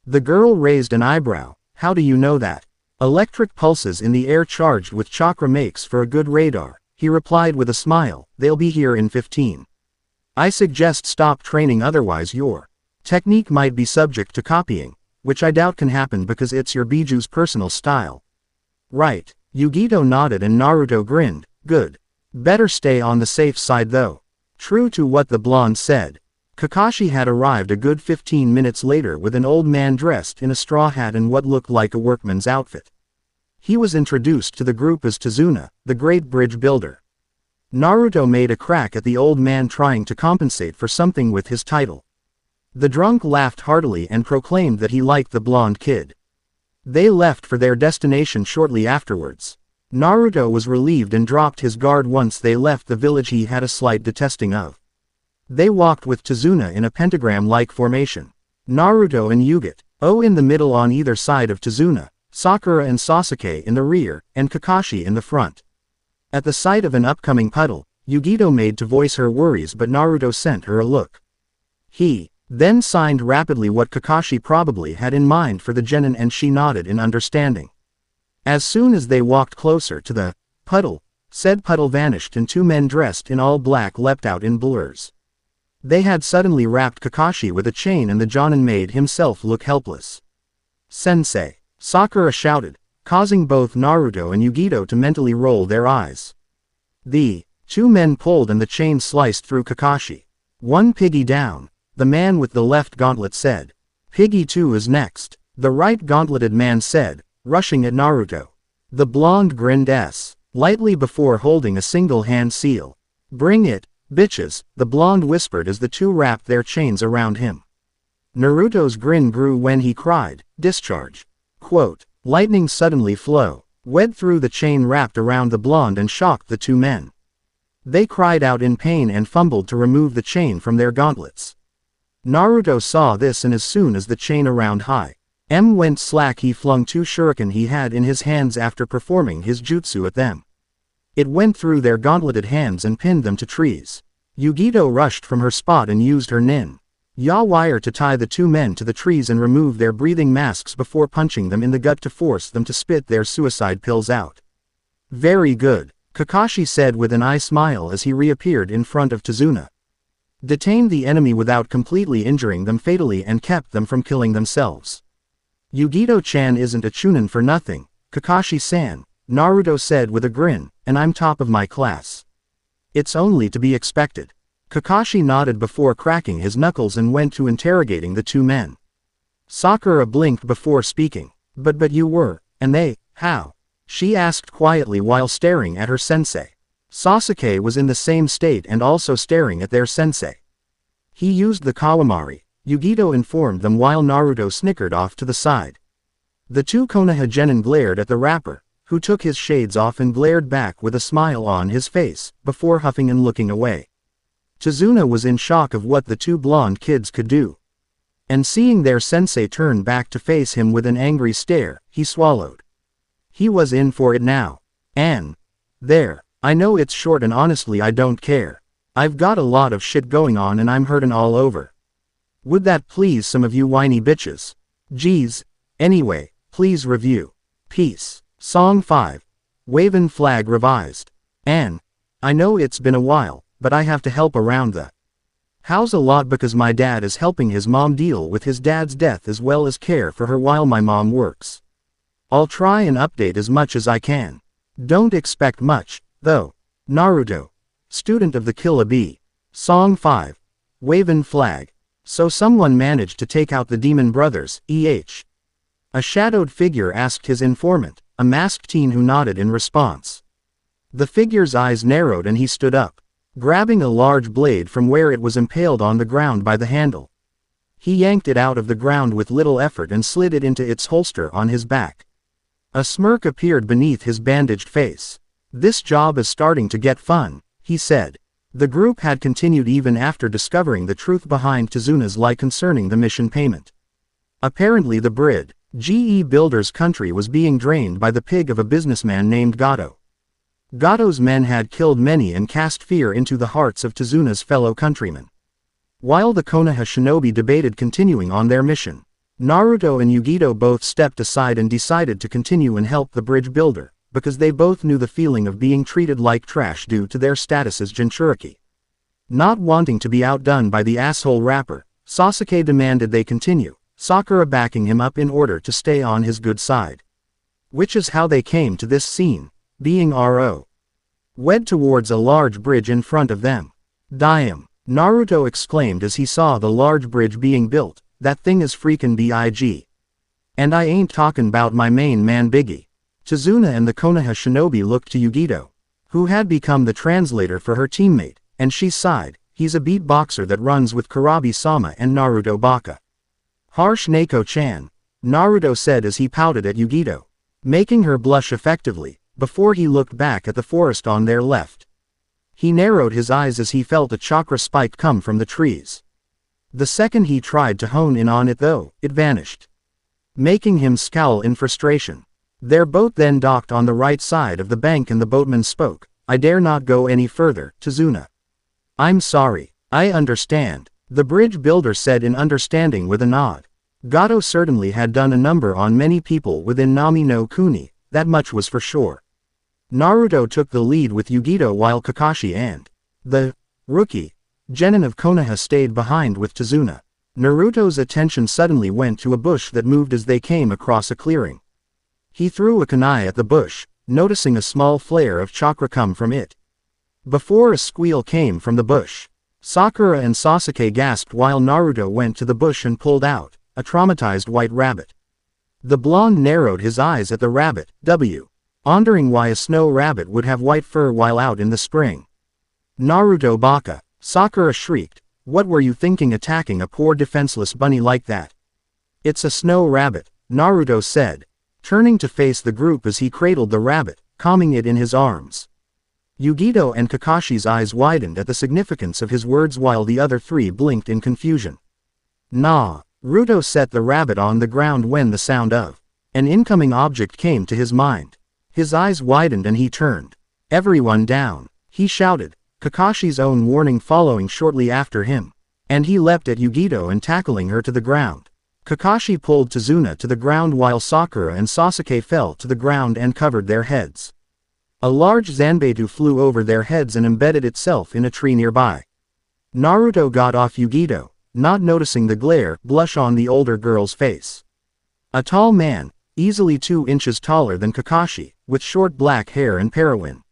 The girl raised an eyebrow. "How do you know that?" "Electric pulses in the air charged with chakra makes for a good radar," he replied with a smile. "They'll be here in 15. I suggest stop training, otherwise your technique might be subject to copying, which I doubt can happen because it's your Biju's personal style." "Right." Yugito nodded and Naruto grinned. "Good. Better stay on the safe side though." True to what the blonde said, Kakashi had arrived a good 15 minutes later with an old man dressed in a straw hat and what looked like a workman's outfit. He was introduced to the group as Tazuna, the great bridge builder. Naruto made a crack at the old man trying to compensate for something with his title. The drunk laughed heartily and proclaimed that he liked the blonde kid. They left for their destination shortly afterwards. Naruto was relieved and dropped his guard once they left the village he had a slight detesting of. They walked with Tazuna in a pentagram-like formation. Naruto and Yugito in the middle on either side of Tazuna, Sakura and Sasuke in the rear, and Kakashi in the front. At the sight of an upcoming puddle, Yugito made to voice her worries, but Naruto sent her a look. He then signed rapidly what Kakashi probably had in mind for the genin and she nodded in understanding. As soon as they walked closer to the puddle, said puddle vanished and two men dressed in all black leapt out in blurs. They had suddenly wrapped Kakashi with a chain and the jonin made himself look helpless. "Sensei!" Sakura shouted, causing both Naruto and Yugito to mentally roll their eyes. The two men pulled and the chain sliced through Kakashi. "One piggy down," the man with the left gauntlet said. "Piggy 2 is next," the right gauntleted man said, rushing at Naruto. The blonde grinned lightly before holding a single hand seal. "Bring it, bitches," the blonde whispered as the two wrapped their chains around him. Naruto's grin grew when he cried, "Discharge." Quote, lightning suddenly wed through the chain wrapped around the blonde and shocked the two men. They cried out in pain and fumbled to remove the chain from their gauntlets. Naruto saw this and as soon as the chain around went slack he flung two shuriken he had in his hands after performing his jutsu at them. It went through their gauntleted hands and pinned them to trees. Yugito rushed from her spot and used her ya wire to tie the two men to the trees and remove their breathing masks before punching them in the gut to force them to spit their suicide pills out. "Very good," Kakashi said with an eye smile as he reappeared in front of Tazuna. "Detained the enemy without completely injuring them fatally and kept them from killing themselves." "Yugito-chan isn't a chunin for nothing, Kakashi-san," Naruto said with a grin, "and I'm top of my class. It's only to be expected." Kakashi nodded before cracking his knuckles and went to interrogating the two men. Sakura blinked before speaking. But you were, and they, how?" she asked quietly while staring at her sensei. Sasuke was in the same state and also staring at their sensei. "He used the Kawamari," Yugito informed them while Naruto snickered off to the side. The two Konoha genin glared at the rapper, who took his shades off and glared back with a smile on his face, before huffing and looking away. Tazuna was in shock of what the two blonde kids could do. And seeing their sensei turn back to face him with an angry stare, he swallowed. He was in for it now. "There. I know it's short and honestly I don't care. I've got a lot of shit going on and I'm hurtin' all over. Would that please some of you whiny bitches? Geez. Anyway, please review. Peace. Song 5. Wavin' Flag Revised. And I know it's been a while, but I have to help around the house a lot because my dad is helping his mom deal with his dad's death as well as care for her while my mom works. I'll try and update as much as I can. Don't expect much, though. Naruto. Student of the Killa Bee. Song 5. Wavin' Flag. So someone managed to take out the demon brothers, eh? A shadowed figure asked his informant, a masked teen who nodded in response. The figure's eyes narrowed and he stood up, grabbing a large blade from where it was impaled on the ground by the handle. He yanked it out of the ground with little effort and slid it into its holster on his back. A smirk appeared beneath his bandaged face. This job is starting to get fun, he said. The group had continued even after discovering the truth behind Tizuna's lie concerning the mission payment. Apparently the GE Builder's country was being drained by the pig of a businessman named Gato. Gato's men had killed many and cast fear into the hearts of Tizuna's fellow countrymen. While the Konoha shinobi debated continuing on their mission, Naruto and Yugito both stepped aside and decided to continue and help the bridge builder, because they both knew the feeling of being treated like trash due to their status as Jinchuriki. Not wanting to be outdone by the asshole rapper, Sasuke demanded they continue, Sakura backing him up in order to stay on his good side. Which is how they came to this scene, being wed towards a large bridge in front of them. Damn, Naruto exclaimed as he saw the large bridge being built, that thing is freakin' big. And I ain't talkin' about my main man Biggie. Tizuna and the Konoha shinobi looked to Yugito, who had become the translator for her teammate, and she sighed. He's a beatboxer that runs with Kurabi-sama and Naruto Baka. Harsh Neko-chan, Naruto said as he pouted at Yugito, making her blush effectively, before he looked back at the forest on their left. He narrowed his eyes as he felt a chakra spike come from the trees. The second he tried to hone in on it though, it vanished, making him scowl in frustration. Their boat then docked on the right side of the bank and the boatman spoke, I dare not go any further, Tizuna. I'm sorry, I understand, the bridge builder said in understanding with a nod. Gato certainly had done a number on many people within Nami no Kuni, that much was for sure. Naruto took the lead with Yugito while Kakashi and the rookie, Genin of Konoha stayed behind with Tizuna. Naruto's attention suddenly went to a bush that moved as they came across a clearing. He threw a kunai at the bush, noticing a small flare of chakra come from it. Before a squeal came from the bush, Sakura and Sasuke gasped while Naruto went to the bush and pulled out a traumatized white rabbit. The blonde narrowed his eyes at the rabbit, wondering why a snow rabbit would have white fur while out in the spring. Naruto Baka, Sakura shrieked, what were you thinking attacking a poor defenseless bunny like that? It's a snow rabbit, Naruto said, turning to face the group as he cradled the rabbit, calming it in his arms. Yugito and Kakashi's eyes widened at the significance of his words while the other three blinked in confusion. Naruto set the rabbit on the ground when the sound of an incoming object came to his mind. His eyes widened and he turned. Everyone down, he shouted, Kakashi's own warning following shortly after him. And he leapt at Yugito and tackling her to the ground. Kakashi pulled Tizuna to the ground while Sakura and Sasuke fell to the ground and covered their heads. A large Zanbetu flew over their heads and embedded itself in a tree nearby. Naruto got off Yugito, not noticing the glare blush on the older girl's face. A tall man, easily 2 inches taller than Kakashi, with short black hair and periwin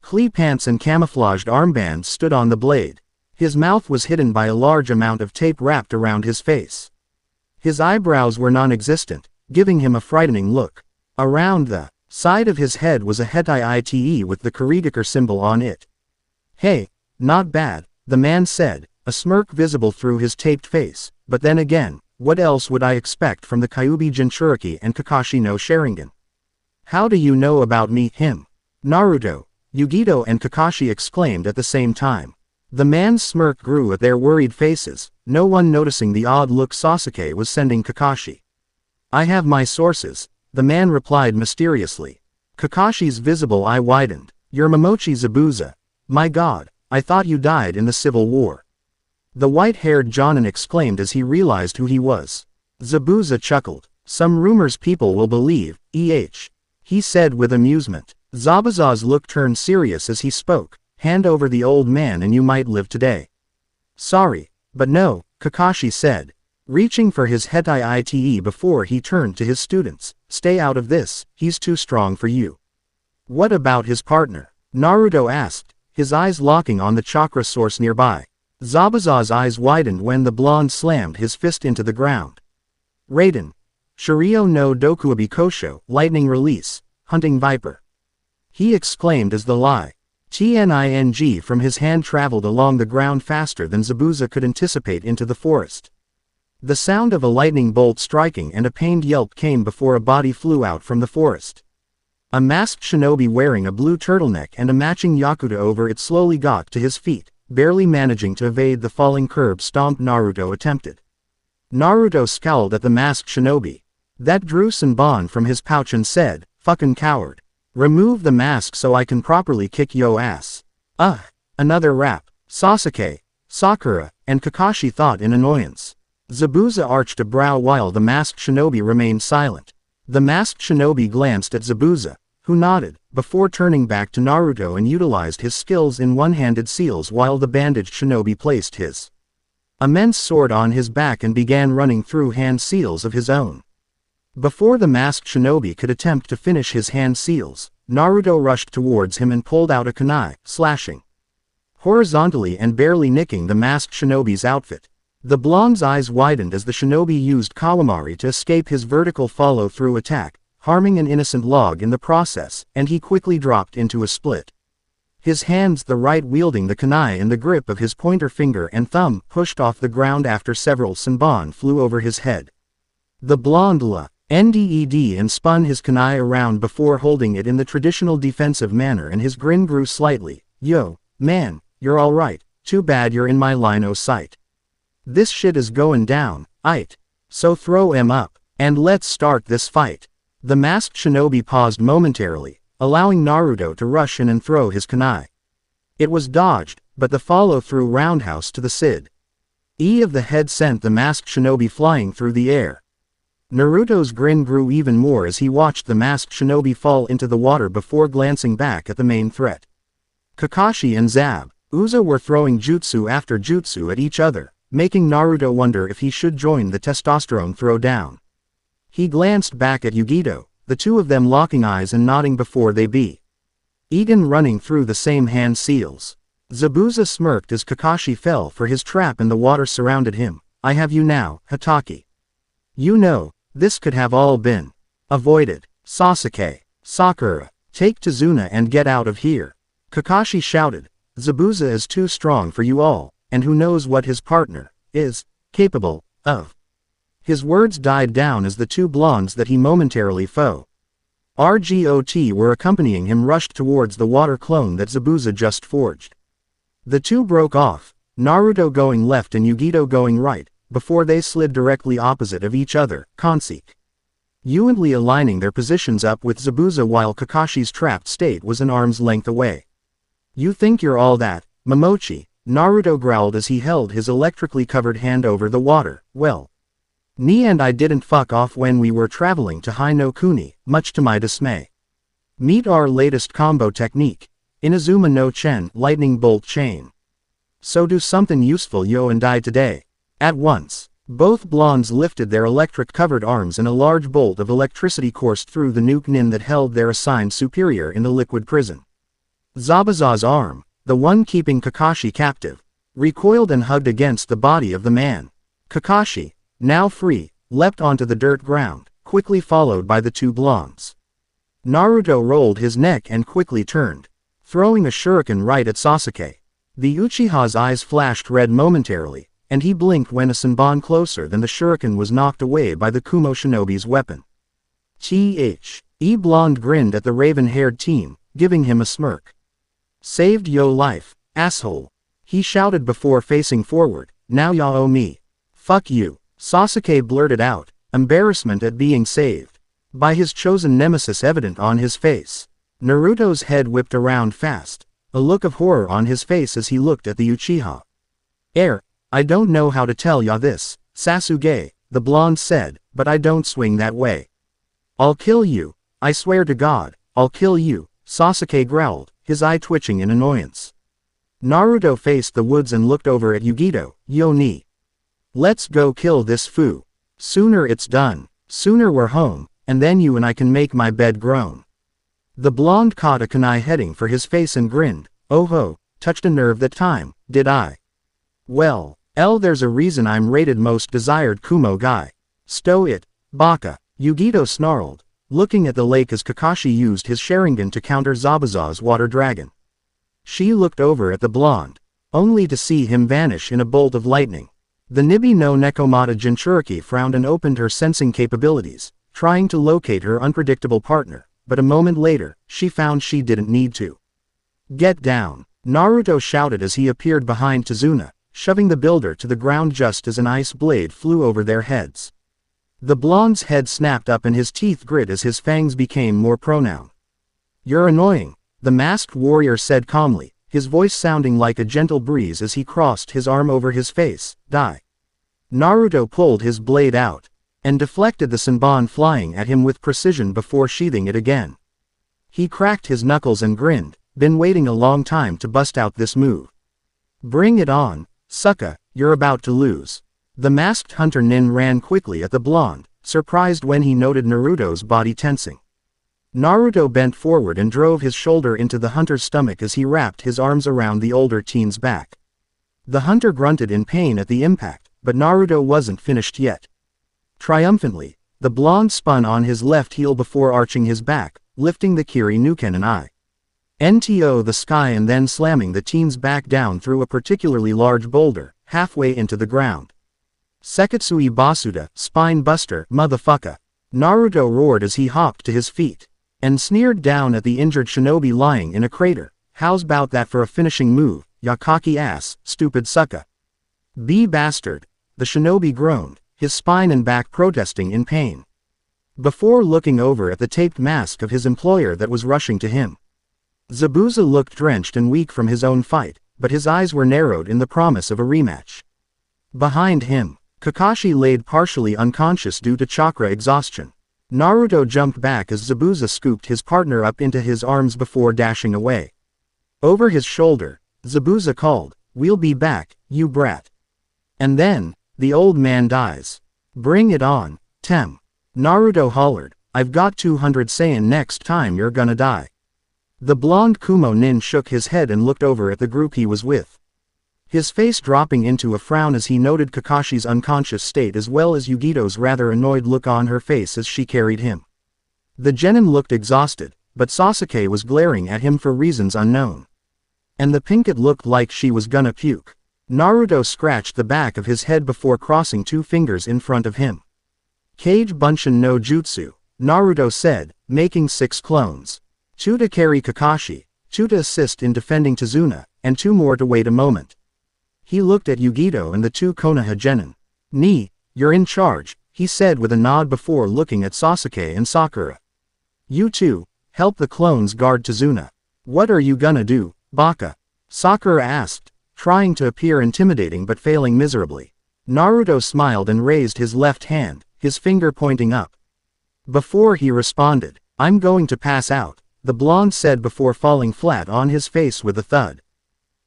Klee pants and camouflaged armbands stood on the blade. His mouth was hidden by a large amount of tape wrapped around his face. His eyebrows were non-existent, giving him a frightening look. Around the side of his head was a Hetai ite with the Kurigakur symbol on it. Hey, not bad, the man said, a smirk visible through his taped face, but then again, what else would I expect from the Kyuubi Jinchuriki and Kakashi no Sharingan? How do you know about me, him? Naruto, Yugito and Kakashi exclaimed at the same time. The man's smirk grew at their worried faces, no one noticing the odd look Sasuke was sending Kakashi. I have my sources, the man replied mysteriously. Kakashi's visible eye widened. You're Momochi Zabuza. My god, I thought you died in the Civil War. The white-haired Jonin exclaimed as he realized who he was. Zabuza chuckled. Some rumors people will believe, he said with amusement. Zabuza's look turned serious as he spoke. Hand over the old man and you might live today. Sorry, but no, Kakashi said, reaching for his Hetai Ite before he turned to his students. Stay out of this, he's too strong for you. What about his partner? Naruto asked, his eyes locking on the chakra source nearby. Zabuza's eyes widened when the blonde slammed his fist into the ground. Raiden. Shiryo no Dokuabi Kosho, lightning release, hunting viper. He exclaimed as the TNING from his hand traveled along the ground faster than Zabuza could anticipate into the forest. The sound of a lightning bolt striking and a pained yelp came before a body flew out from the forest. A masked shinobi wearing a blue turtleneck and a matching yakuta over it slowly got to his feet, barely managing to evade the falling curb stomp Naruto attempted. Naruto scowled at the masked shinobi. That drew Senbon from his pouch and said, "Fucking coward. Remove the mask so I can properly kick yo ass." Another rap. Sasuke, Sakura, and Kakashi thought in annoyance. Zabuza arched a brow while the masked shinobi remained silent. The masked shinobi glanced at Zabuza, who nodded, before turning back to Naruto and utilized his skills in one-handed seals while the bandaged shinobi placed his immense sword on his back and began running through hand seals of his own. Before the masked shinobi could attempt to finish his hand seals, Naruto rushed towards him and pulled out a kunai, slashing horizontally and barely nicking the masked shinobi's outfit. The blonde's eyes widened as the shinobi used Kawamari to escape his vertical follow-through attack, harming an innocent log in the process, and he quickly dropped into a split. His hands, the right wielding the kunai in the grip of his pointer finger and thumb, pushed off the ground after several senbon flew over his head. The blonde NDED and spun his kunai around before holding it in the traditional defensive manner, and his grin grew slightly. Yo, man, you're alright, too bad you're in my line o' sight. This shit is going down, aight. So throw him up, and let's start this fight. The masked shinobi paused momentarily, allowing Naruto to rush in and throw his kunai. It was dodged, but the follow-through roundhouse to the Sid of the head sent the masked shinobi flying through the air. Naruto's grin grew even more as he watched the masked shinobi fall into the water before glancing back at the main threat. Kakashi and Zabuza were throwing jutsu after jutsu at each other, making Naruto wonder if he should join the testosterone throwdown. He glanced back at Yugito, the two of them locking eyes and nodding before they began running through the same hand seals. Zabuza smirked as Kakashi fell for his trap and the water surrounded him. I have you now, Hatake. You know, this could have all been avoided. Sasuke, Sakura, take Tazuna and get out of here. Kakashi shouted. Zabuza is too strong for you all, and who knows what his partner is capable of. His words died down as the two blondes that he momentarily RGOT were accompanying him rushed towards the water clone that Zabuza just forged. The two broke off, Naruto going left and Yugito going right, before they slid directly opposite of each other, consequently aligning their positions up with Zabuza while Kakashi's trapped state was an arm's length away. You think you're all that, Momochi? Naruto growled as he held his electrically covered hand over the water. Well, Ni and I didn't fuck off when we were traveling to Hai no Kuni, much to my dismay. Meet our latest combo technique, Inazuma no Chen, lightning bolt chain. So do something useful yo and I today. At once, both blondes lifted their electric-covered arms and a large bolt of electricity coursed through the nuke nin that held their assigned superior in the liquid prison. Zabuza's arm, the one keeping Kakashi captive, recoiled and hugged against the body of the man. Kakashi, now free, leapt onto the dirt ground, quickly followed by the two blondes. Naruto rolled his neck and quickly turned, throwing a shuriken right at Sasuke. The Uchiha's eyes flashed red momentarily, and he blinked when a senbon closer than the shuriken was knocked away by the Kumo shinobi's weapon. Blonde grinned at the raven-haired team, giving him a smirk. Saved yo life, asshole. He shouted before facing forward, now ya owe me. Fuck you, Sasuke blurted out, embarrassment at being saved by his chosen nemesis evident on his face. Naruto's head whipped around fast. a look of horror on his face as he looked at the Uchiha. I don't know how to tell ya this, Sasuke, the blonde said, but I don't swing that way. I'll kill you, I swear to God, I'll kill you, Sasuke growled, his eye twitching in annoyance. Naruto faced the woods and looked over at Yugito. Yo ni. Let's go kill this foo. Sooner it's done, sooner we're home, and then you and I can make my bed groan. The blonde caught a kunai heading for his face and grinned. Oh ho, touched a nerve that time, did I? Well, there's a reason I'm rated most desired Kumo guy. Stow it, baka, Yugito snarled, looking at the lake as Kakashi used his Sharingan to counter Zabuza's water dragon. She looked over at the blonde, only to see him vanish in a bolt of lightning. The Nibi no Nekomata Jinchuriki frowned and opened her sensing capabilities, trying to locate her unpredictable partner, but a moment later, she found she didn't need to. Get down, Naruto shouted as he appeared behind Tazuna, shoving the builder to the ground just as an ice blade flew over their heads. The blonde's head snapped up and his teeth grit as his fangs became more pronoun. You're annoying, the masked warrior said calmly, his voice sounding like a gentle breeze as he crossed his arm over his face. Die. Naruto pulled his blade out, and deflected the Senbon flying at him with precision before sheathing it again. He cracked his knuckles and grinned, been waiting a long time to bust out this move. Bring it on, sucka, you're about to lose. The masked hunter Nin ran quickly at the blonde, surprised when he noted Naruto's body tensing. Naruto bent forward and drove his shoulder into the hunter's stomach as he wrapped his arms around the older teen's back. The hunter grunted in pain at the impact, but Naruto wasn't finished yet. Triumphantly, the blonde spun on his left heel before arching his back, lifting the Kiri Nuken and INTO the sky and then slamming the teen's back down through a particularly large boulder, halfway into the ground. Sekitsui Basuda, spine buster, motherfucker. Naruto roared as he hopped to his feet, and sneered down at the injured shinobi lying in a crater. How's about that for a finishing move, ya cocky ass, stupid sucka? B bastard, the shinobi groaned, his spine and back protesting in pain. Before looking over at the taped mask of his employer that was rushing to him. Zabuza looked drenched and weak from his own fight, but his eyes were narrowed in the promise of a rematch. Behind him, Kakashi laid partially unconscious due to chakra exhaustion. Naruto jumped back as Zabuza scooped his partner up into his arms before dashing away. Over his shoulder, Zabuza called, "We'll be back, you brat." And then, the old man dies. Bring it on, Tem. Naruto hollered, I've got 200 Saiyan next time you're gonna die. The blonde Kumo Nin shook his head and looked over at the group he was with. His face dropping into a frown as he noted Kakashi's unconscious state as well as Yugito's rather annoyed look on her face as she carried him. The genin looked exhausted, but Sasuke was glaring at him for reasons unknown. And the Pinkett looked like she was gonna puke. Naruto scratched the back of his head before crossing two fingers in front of him. Kage Bunshin no Jutsu, Naruto said, making 6 clones. 2 to carry Kakashi, 2 to assist in defending Tazuna, and 2 more to wait a moment. He looked at Yugito and the 2 Konoha genin. Ni, you're in charge, he said with a nod before looking at Sasuke and Sakura. You two, help the clones guard Tazuna. What are you gonna do, baka? Sakura asked, trying to appear intimidating but failing miserably. Naruto smiled and raised his left hand, his finger pointing up. Before he responded, I'm going to pass out, the blonde said before falling flat on his face with a thud.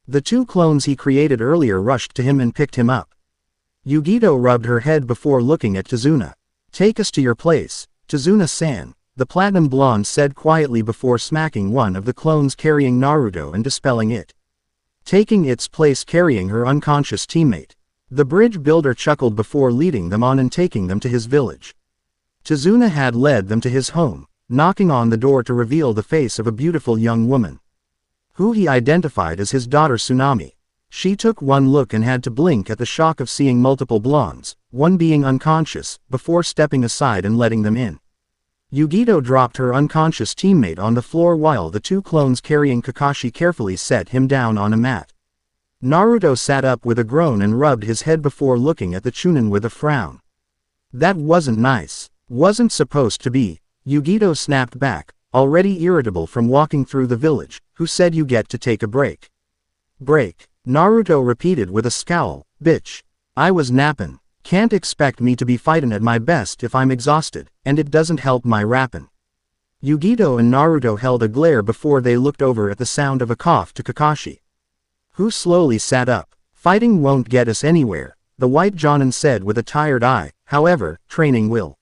The 2 clones he created earlier rushed to him and picked him up. Yugito rubbed her head before looking at Tazuna. Take us to your place, Tazuna-san, the platinum blonde said quietly before smacking one of the clones carrying Naruto and dispelling it. Taking its place carrying her unconscious teammate. The bridge builder chuckled before leading them on and taking them to his village. Tazuna had led them to his home, knocking on the door to reveal the face of a beautiful young woman, who he identified as his daughter Tsunami. She took one look and had to blink at the shock of seeing multiple blondes, one being unconscious, before stepping aside and letting them in. Yugito dropped her unconscious teammate on the floor while the 2 clones carrying Kakashi carefully set him down on a mat. Naruto sat up with a groan and rubbed his head before looking at the Chunin with a frown. That wasn't nice. Wasn't supposed to be. Yugito snapped back, already irritable from walking through the village, Who said you get to take a break? Break, Naruto repeated with a scowl. Bitch. I was nappin'. Can't expect me to be fightin' at my best if I'm exhausted, and it doesn't help my rappin'. Yugito and Naruto held a glare before they looked over at the sound of a cough to Kakashi, who slowly sat up. Fighting won't get us anywhere, the white Jonin said with a tired eye, however, training will.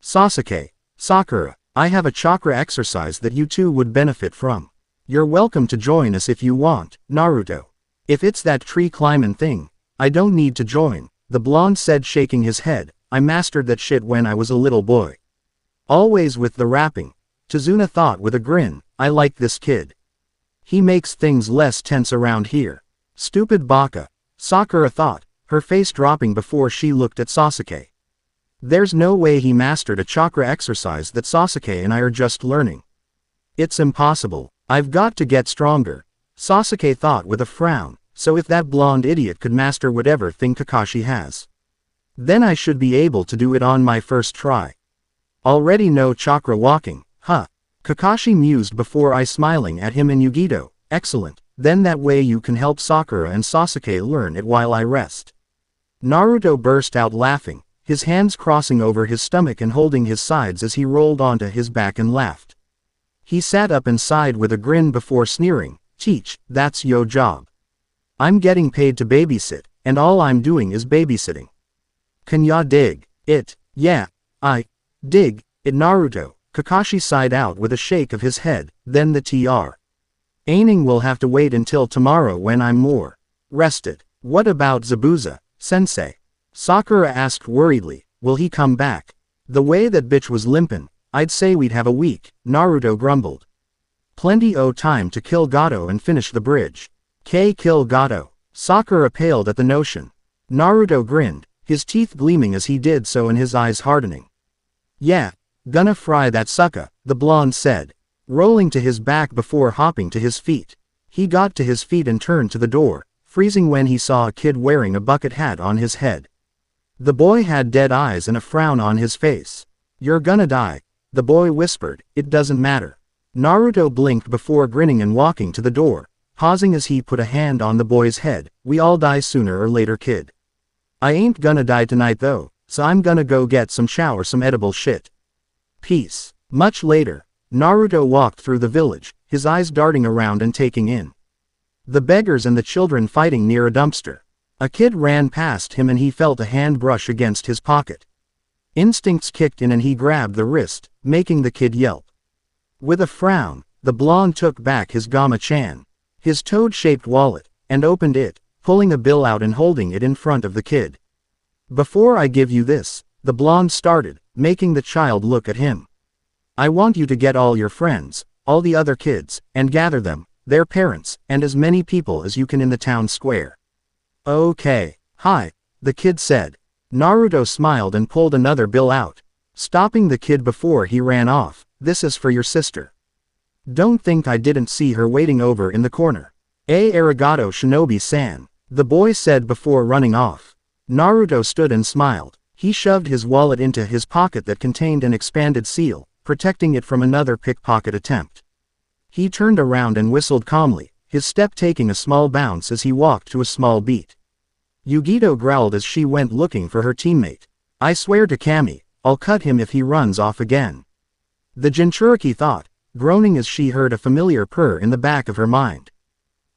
Sasuke, Sakura, I have a chakra exercise that you two would benefit from. You're welcome to join us if you want, Naruto. If it's that tree climbin' thing, I don't need to join, the blonde said shaking his head. I mastered that shit when I was a little boy. Always with the rapping, Tazuna thought with a grin. I like this kid. He makes things less tense around here. Stupid baka, Sakura thought, her face dropping before she looked at Sasuke. There's no way he mastered a chakra exercise that Sasuke and I are just learning. It's impossible. I've got to get stronger, Sasuke thought with a frown. So if that blonde idiot could master whatever thing Kakashi has, then I should be able to do it on my first try. Already know chakra walking, huh? Kakashi mused before I smiling at him and Yugito. Excellent, then that way you can help Sakura and Sasuke learn it while I rest. Naruto burst out laughing, his hands crossing over his stomach and holding his sides as he rolled onto his back and laughed. He sat up and sighed with a grin before sneering. Teach, that's yo job. I'm getting paid to babysit, and all I'm doing is babysitting. Can ya dig it? Yeah, I dig it, Naruto. Kakashi sighed out with a shake of his head. Then the TR. Aining will have to wait until tomorrow when I'm more rested. What about Zabuza, sensei? Sakura asked worriedly. Will he come back? The way that bitch was limpin', I'd say we'd have a week, Naruto grumbled. Plenty o' time to kill Gato and finish the bridge. Kill Gato. Sakura paled at the notion. Naruto grinned, his teeth gleaming as he did so and his eyes hardening. Yeah, gonna fry that sucker, the blonde said, rolling to his back before hopping to his feet. He got to his feet and turned to the door, freezing when he saw a kid wearing a bucket hat on his head. The boy had dead eyes and a frown on his face. You're gonna die, the boy whispered. It doesn't matter. Naruto blinked before grinning and walking to the door, pausing as he put a hand on the boy's head. We all die sooner or later, kid. I ain't gonna die tonight though, so I'm gonna go get some edible shit. Peace. Much later, Naruto walked through the village, his eyes darting around and taking in the beggars and the children fighting near a dumpster. A kid ran past him and he felt a hand brush against his pocket. Instincts kicked in and he grabbed the wrist, making the kid yelp. With a frown, the blonde took back his Gama-chan, his toad-shaped wallet, and opened it, pulling a bill out and holding it in front of the kid. Before I give you this, the blonde started, making the child look at him. I want you to get all your friends, all the other kids, and gather them, their parents, and as many people as you can in the town square. Okay. Hi, the kid said. Naruto smiled and pulled another bill out, stopping the kid before he ran off. This is for your sister. Don't think I didn't see her waiting over in the corner. Arigato shinobi-san, the boy said before running off. Naruto stood and smiled. He shoved his wallet into his pocket that contained an expanded seal, protecting it from another pickpocket attempt. He turned around and whistled calmly, his step taking a small bounce as he walked to a small beat. Yugito growled as she went looking for her teammate. I swear to Kami, I'll cut him if he runs off again. The Jinchuriki thought, groaning as she heard a familiar purr in the back of her mind.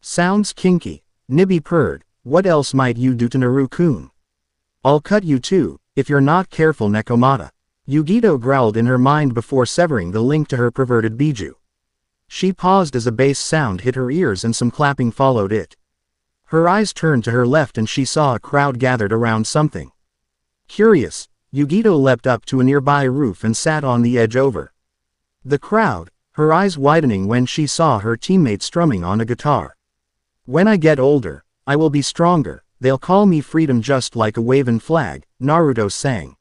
Sounds kinky, Nibby purred. What else might you do to Naru-kun? I'll cut you too, if you're not careful, Nekomata. Yugito growled in her mind before severing the link to her perverted biju. She paused as a bass sound hit her ears and some clapping followed it. Her eyes turned to her left and she saw a crowd gathered around something. Curious, Yugito leapt up to a nearby roof and sat on the edge over the crowd, her eyes widening when she saw her teammate strumming on a guitar. When I get older, I will be stronger, they'll call me freedom just like a waving flag, Naruto sang,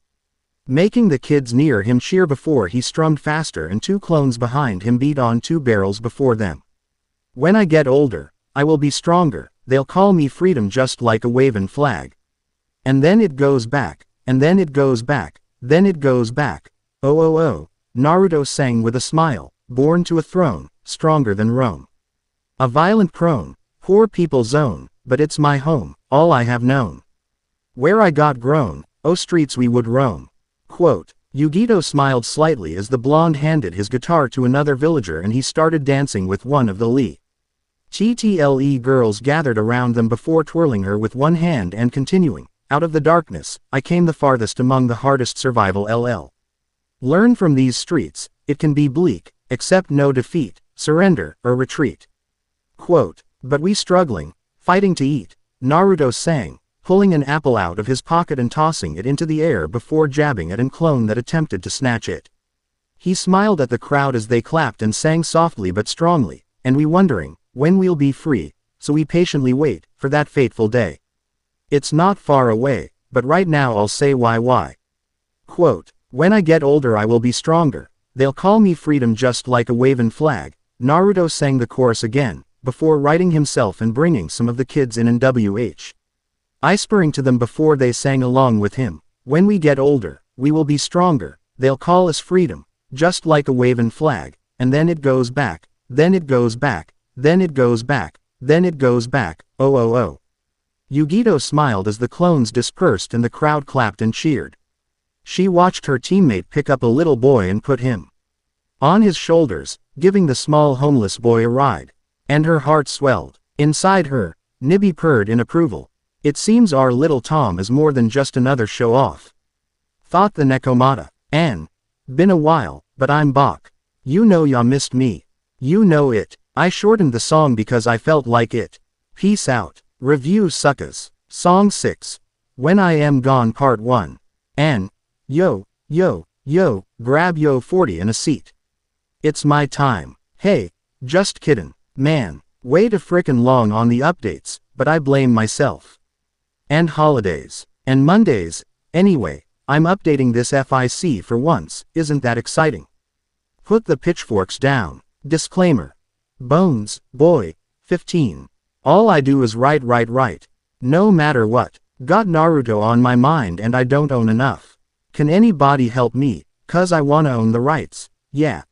making the kids near him cheer before he strummed faster and two clones behind him beat on two barrels before them. When I get older, I will be stronger, they'll call me freedom just like a waving flag. And then it goes back, and then it goes back, then it goes back. Oh, Naruto sang with a smile, born to a throne, stronger than Rome. A violent crone, poor people's zone, but it's my home, all I have known. Where I got grown, oh streets we would roam. Quote, Yugito smiled slightly as the blonde handed his guitar to another villager and he started dancing with one of the TTLE girls gathered around them before twirling her with one hand and continuing, out of the darkness, I came the farthest among the hardest survival LL. Learn from these streets, it can be bleak, accept no defeat, surrender, or retreat. Quote, but we struggling, fighting to eat, Naruto sang, pulling an apple out of his pocket and tossing it into the air before jabbing at an clone that attempted to snatch it. He smiled at the crowd as they clapped and sang softly but strongly, and we wondering, when we'll be free, so we patiently wait, for that fateful day. It's not far away, but right now I'll say why. Quote, when I get older I will be stronger, they'll call me freedom just like a waving flag, Naruto sang the chorus again, before righting himself and bringing some of the kids in NWH. Whispering to them before they sang along with him, when we get older, we will be stronger, they'll call us freedom, just like a waving flag, and then it goes back, then it goes back, then it goes back, then it goes back, oh. Yugito smiled as the clones dispersed and the crowd clapped and cheered. She watched her teammate pick up a little boy and put him on his shoulders, giving the small homeless boy a ride. And her heart swelled. Inside her, Nibby purred in approval. It seems our little Tom is more than just another show-off. Thought the Nekomata. An. Been a while, but I'm back. You know ya missed me. You know it. I shortened the song because I felt like it. Peace out. Review suckas. Song 6. When I Am Gone Part 1. An. Yo, grab yo 40 and a seat. It's my time. Hey, just kiddin', man. Way too frickin' long on the updates, but I blame myself. And holidays. And Mondays. Anyway, I'm updating this FIC for once, isn't that exciting? Put the pitchforks down. Disclaimer. Bones, boy, 15. All I do is write. No matter what. Got Naruto on my mind and I don't own enough. Can anybody help me, 'cause I wanna own the rights, yeah.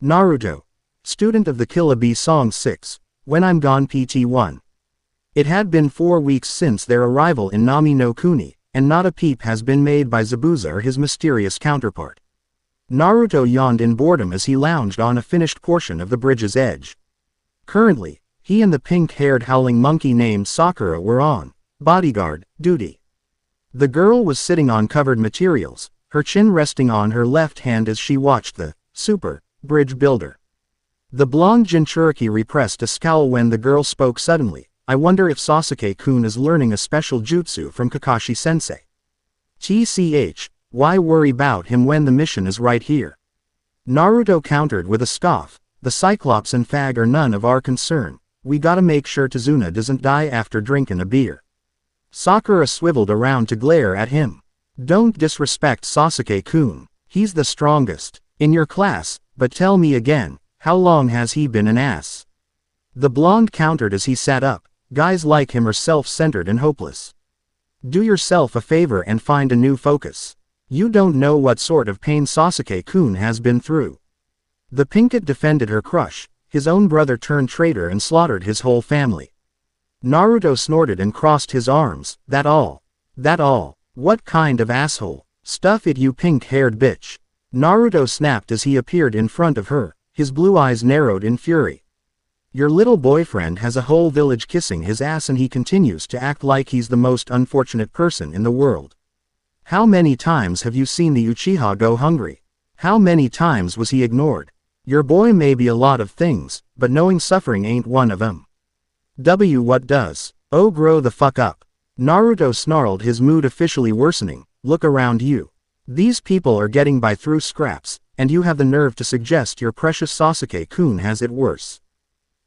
Naruto. Student of the Killa Bee Song 6, When I'm Gone PT1. It had been 4 weeks since their arrival in Nami no Kuni, and not a peep has been made by Zabuza or his mysterious counterpart. Naruto yawned in boredom as he lounged on a finished portion of the bridge's edge. Currently, he and the pink-haired howling monkey named Sakura were on bodyguard duty. The girl was sitting on covered materials, her chin resting on her left hand as she watched the super bridge builder. The blonde Jinchuriki repressed a scowl when the girl spoke suddenly. I wonder if Sasuke-kun is learning a special jutsu from Kakashi-sensei. TCH, why worry about him when the mission is right here? Naruto countered with a scoff, the Cyclops and Fag are none of our concern, we gotta make sure Tazuna doesn't die after drinking a beer. Sakura swiveled around to glare at him. Don't disrespect Sasuke-kun, he's the strongest in your class, but tell me again, how long has he been an ass? The blonde countered as he sat up, guys like him are self-centered and hopeless. Do yourself a favor and find a new focus. You don't know what sort of pain Sasuke-kun has been through. The Pinkett defended her crush, his own brother turned traitor and slaughtered his whole family. Naruto snorted and crossed his arms, that all? That all? What kind of asshole? Stuff it you pink-haired bitch. Naruto snapped as he appeared in front of her, his blue eyes narrowed in fury. Your little boyfriend has a whole village kissing his ass and he continues to act like he's the most unfortunate person in the world. How many times have you seen the Uchiha go hungry? How many times was he ignored? Your boy may be a lot of things, but knowing suffering ain't one of them. What does? Oh, grow the fuck up. Naruto snarled, his mood officially worsening. Look around you. These people are getting by through scraps, and you have the nerve to suggest your precious Sasuke-kun has it worse.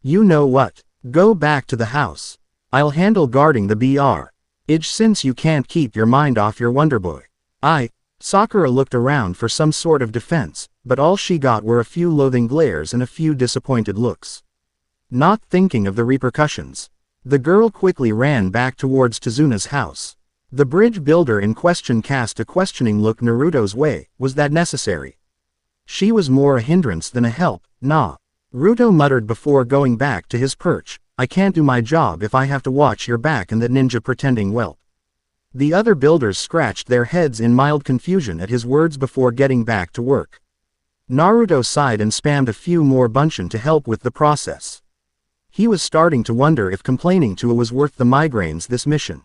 You know what? Go back to the house. I'll handle guarding the BR. Since you can't keep your mind off your Wonderboy. Sakura looked around for some sort of defense, but all she got were a few loathing glares and a few disappointed looks. Not thinking of the repercussions. The girl quickly ran back towards Tazuna's house. The bridge builder in question cast a questioning look Naruto's way. Was that necessary? She was more a hindrance than a help, nah. Ruto muttered before going back to his perch. I can't do my job if I have to watch your back and that ninja pretending well. The other builders scratched their heads in mild confusion at his words before getting back to work. Naruto sighed and spammed a few more bunchin to help with the process. He was starting to wonder if complaining to A was worth the migraines this mission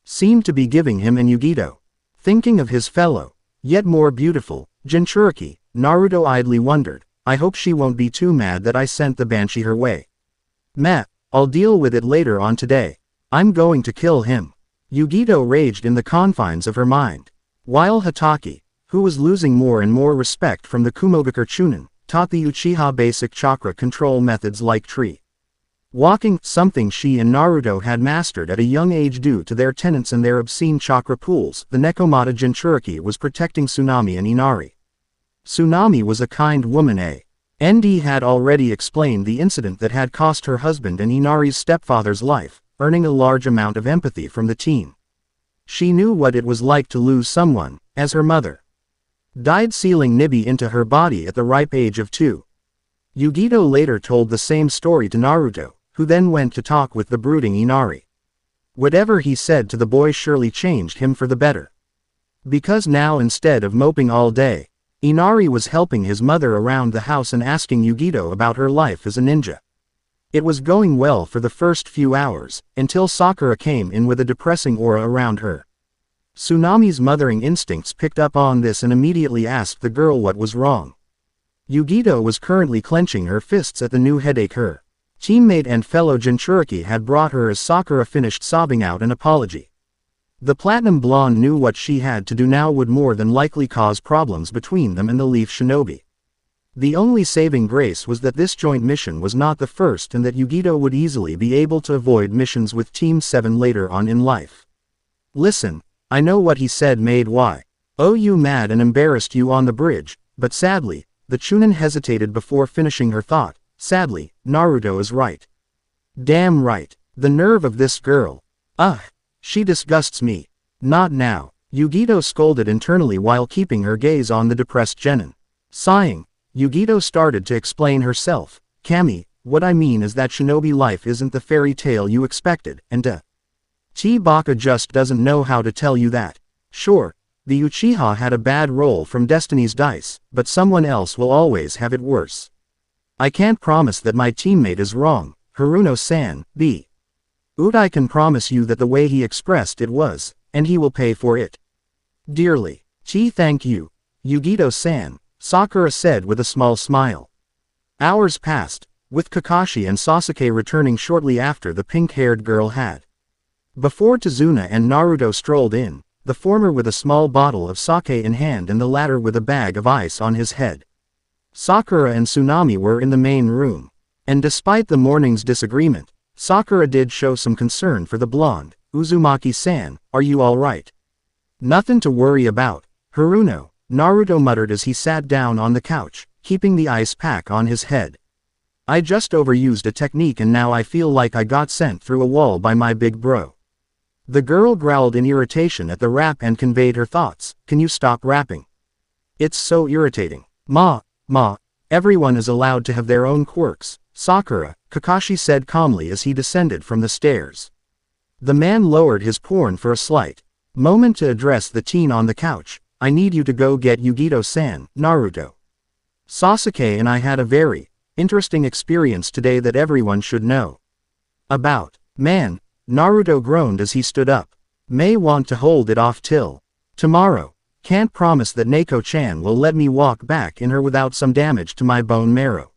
seemed to be giving him and Yugito. Thinking of his fellow, yet more beautiful, Jinchuriki, Naruto idly wondered, I hope she won't be too mad that I sent the banshee her way. Meh, I'll deal with it later on today. I'm going to kill him. Yugito raged in the confines of her mind. While Hatake, who was losing more and more respect from the Kumogakure Chunin, taught the Uchiha basic chakra control methods like tree walking, something she and Naruto had mastered at a young age due to their tenets and their obscene chakra pools. The Nekomata Jinchuriki was protecting Tsunami and Inari. Tsunami was a kind woman. ND had already explained the incident that had cost her husband and Inari's stepfather's life, earning a large amount of empathy from the teen. She knew what it was like to lose someone, as her mother died sealing Nibi into her body at the ripe age of 2. Yugito later told the same story to Naruto, who then went to talk with the brooding Inari. Whatever he said to the boy surely changed him for the better. Because now instead of moping all day, Inari was helping his mother around the house and asking Yugito about her life as a ninja. It was going well for the first few hours, until Sakura came in with a depressing aura around her. Tsunami's mothering instincts picked up on this and immediately asked the girl what was wrong. Yugito was currently clenching her fists at the new headache her teammate and fellow Jinchuriki had brought her as Sakura finished sobbing out an apology. The platinum blonde knew what she had to do now would more than likely cause problems between them and the Leaf Shinobi. The only saving grace was that this joint mission was not the first and that Yugito would easily be able to avoid missions with Team 7 later on in life. Listen, I know what he said made you mad and embarrassed you on the bridge, but sadly, the Chunin hesitated before finishing her thought. Sadly, Naruto is right. Damn right. The nerve of this girl. Ugh. She disgusts me. Not now. Yugito scolded internally while keeping her gaze on the depressed Genin. Sighing, Yugito started to explain herself. Kami, what I mean is that shinobi life isn't the fairy tale you expected, and T-Baka just doesn't know how to tell you that. Sure, the Uchiha had a bad roll from Destiny's dice, but someone else will always have it worse. I can't promise that my teammate is wrong, Haruno-san, but I can promise you that the way he expressed it was, and he will pay for it dearly. Thank you, Yugito-san, Sakura said with a small smile. Hours passed, with Kakashi and Sasuke returning shortly after the pink-haired girl had. Before Tazuna and Naruto strolled in, the former with a small bottle of sake in hand and the latter with a bag of ice on his head. Sakura and Tsunami were in the main room, and despite the morning's disagreement, Sakura did show some concern for the blonde. Uzumaki-san, are you alright? Nothing to worry about, Haruno, Naruto muttered as he sat down on the couch, keeping the ice pack on his head. I just overused a technique and now I feel like I got sent through a wall by my big bro. The girl growled in irritation at the rap and conveyed her thoughts. Can you stop rapping? It's so irritating. Ma, everyone is allowed to have their own quirks, Sakura, Kakashi said calmly as he descended from the stairs. The man lowered his porn for a slight moment to address the teen on the couch. I need you to go get Yugito-san, Naruto. Sasuke and I had a very interesting experience today that everyone should know about. Man, Naruto groaned as he stood up. May want to hold it off till tomorrow. Can't promise that Neko-chan will let me walk back in her without some damage to my bone marrow.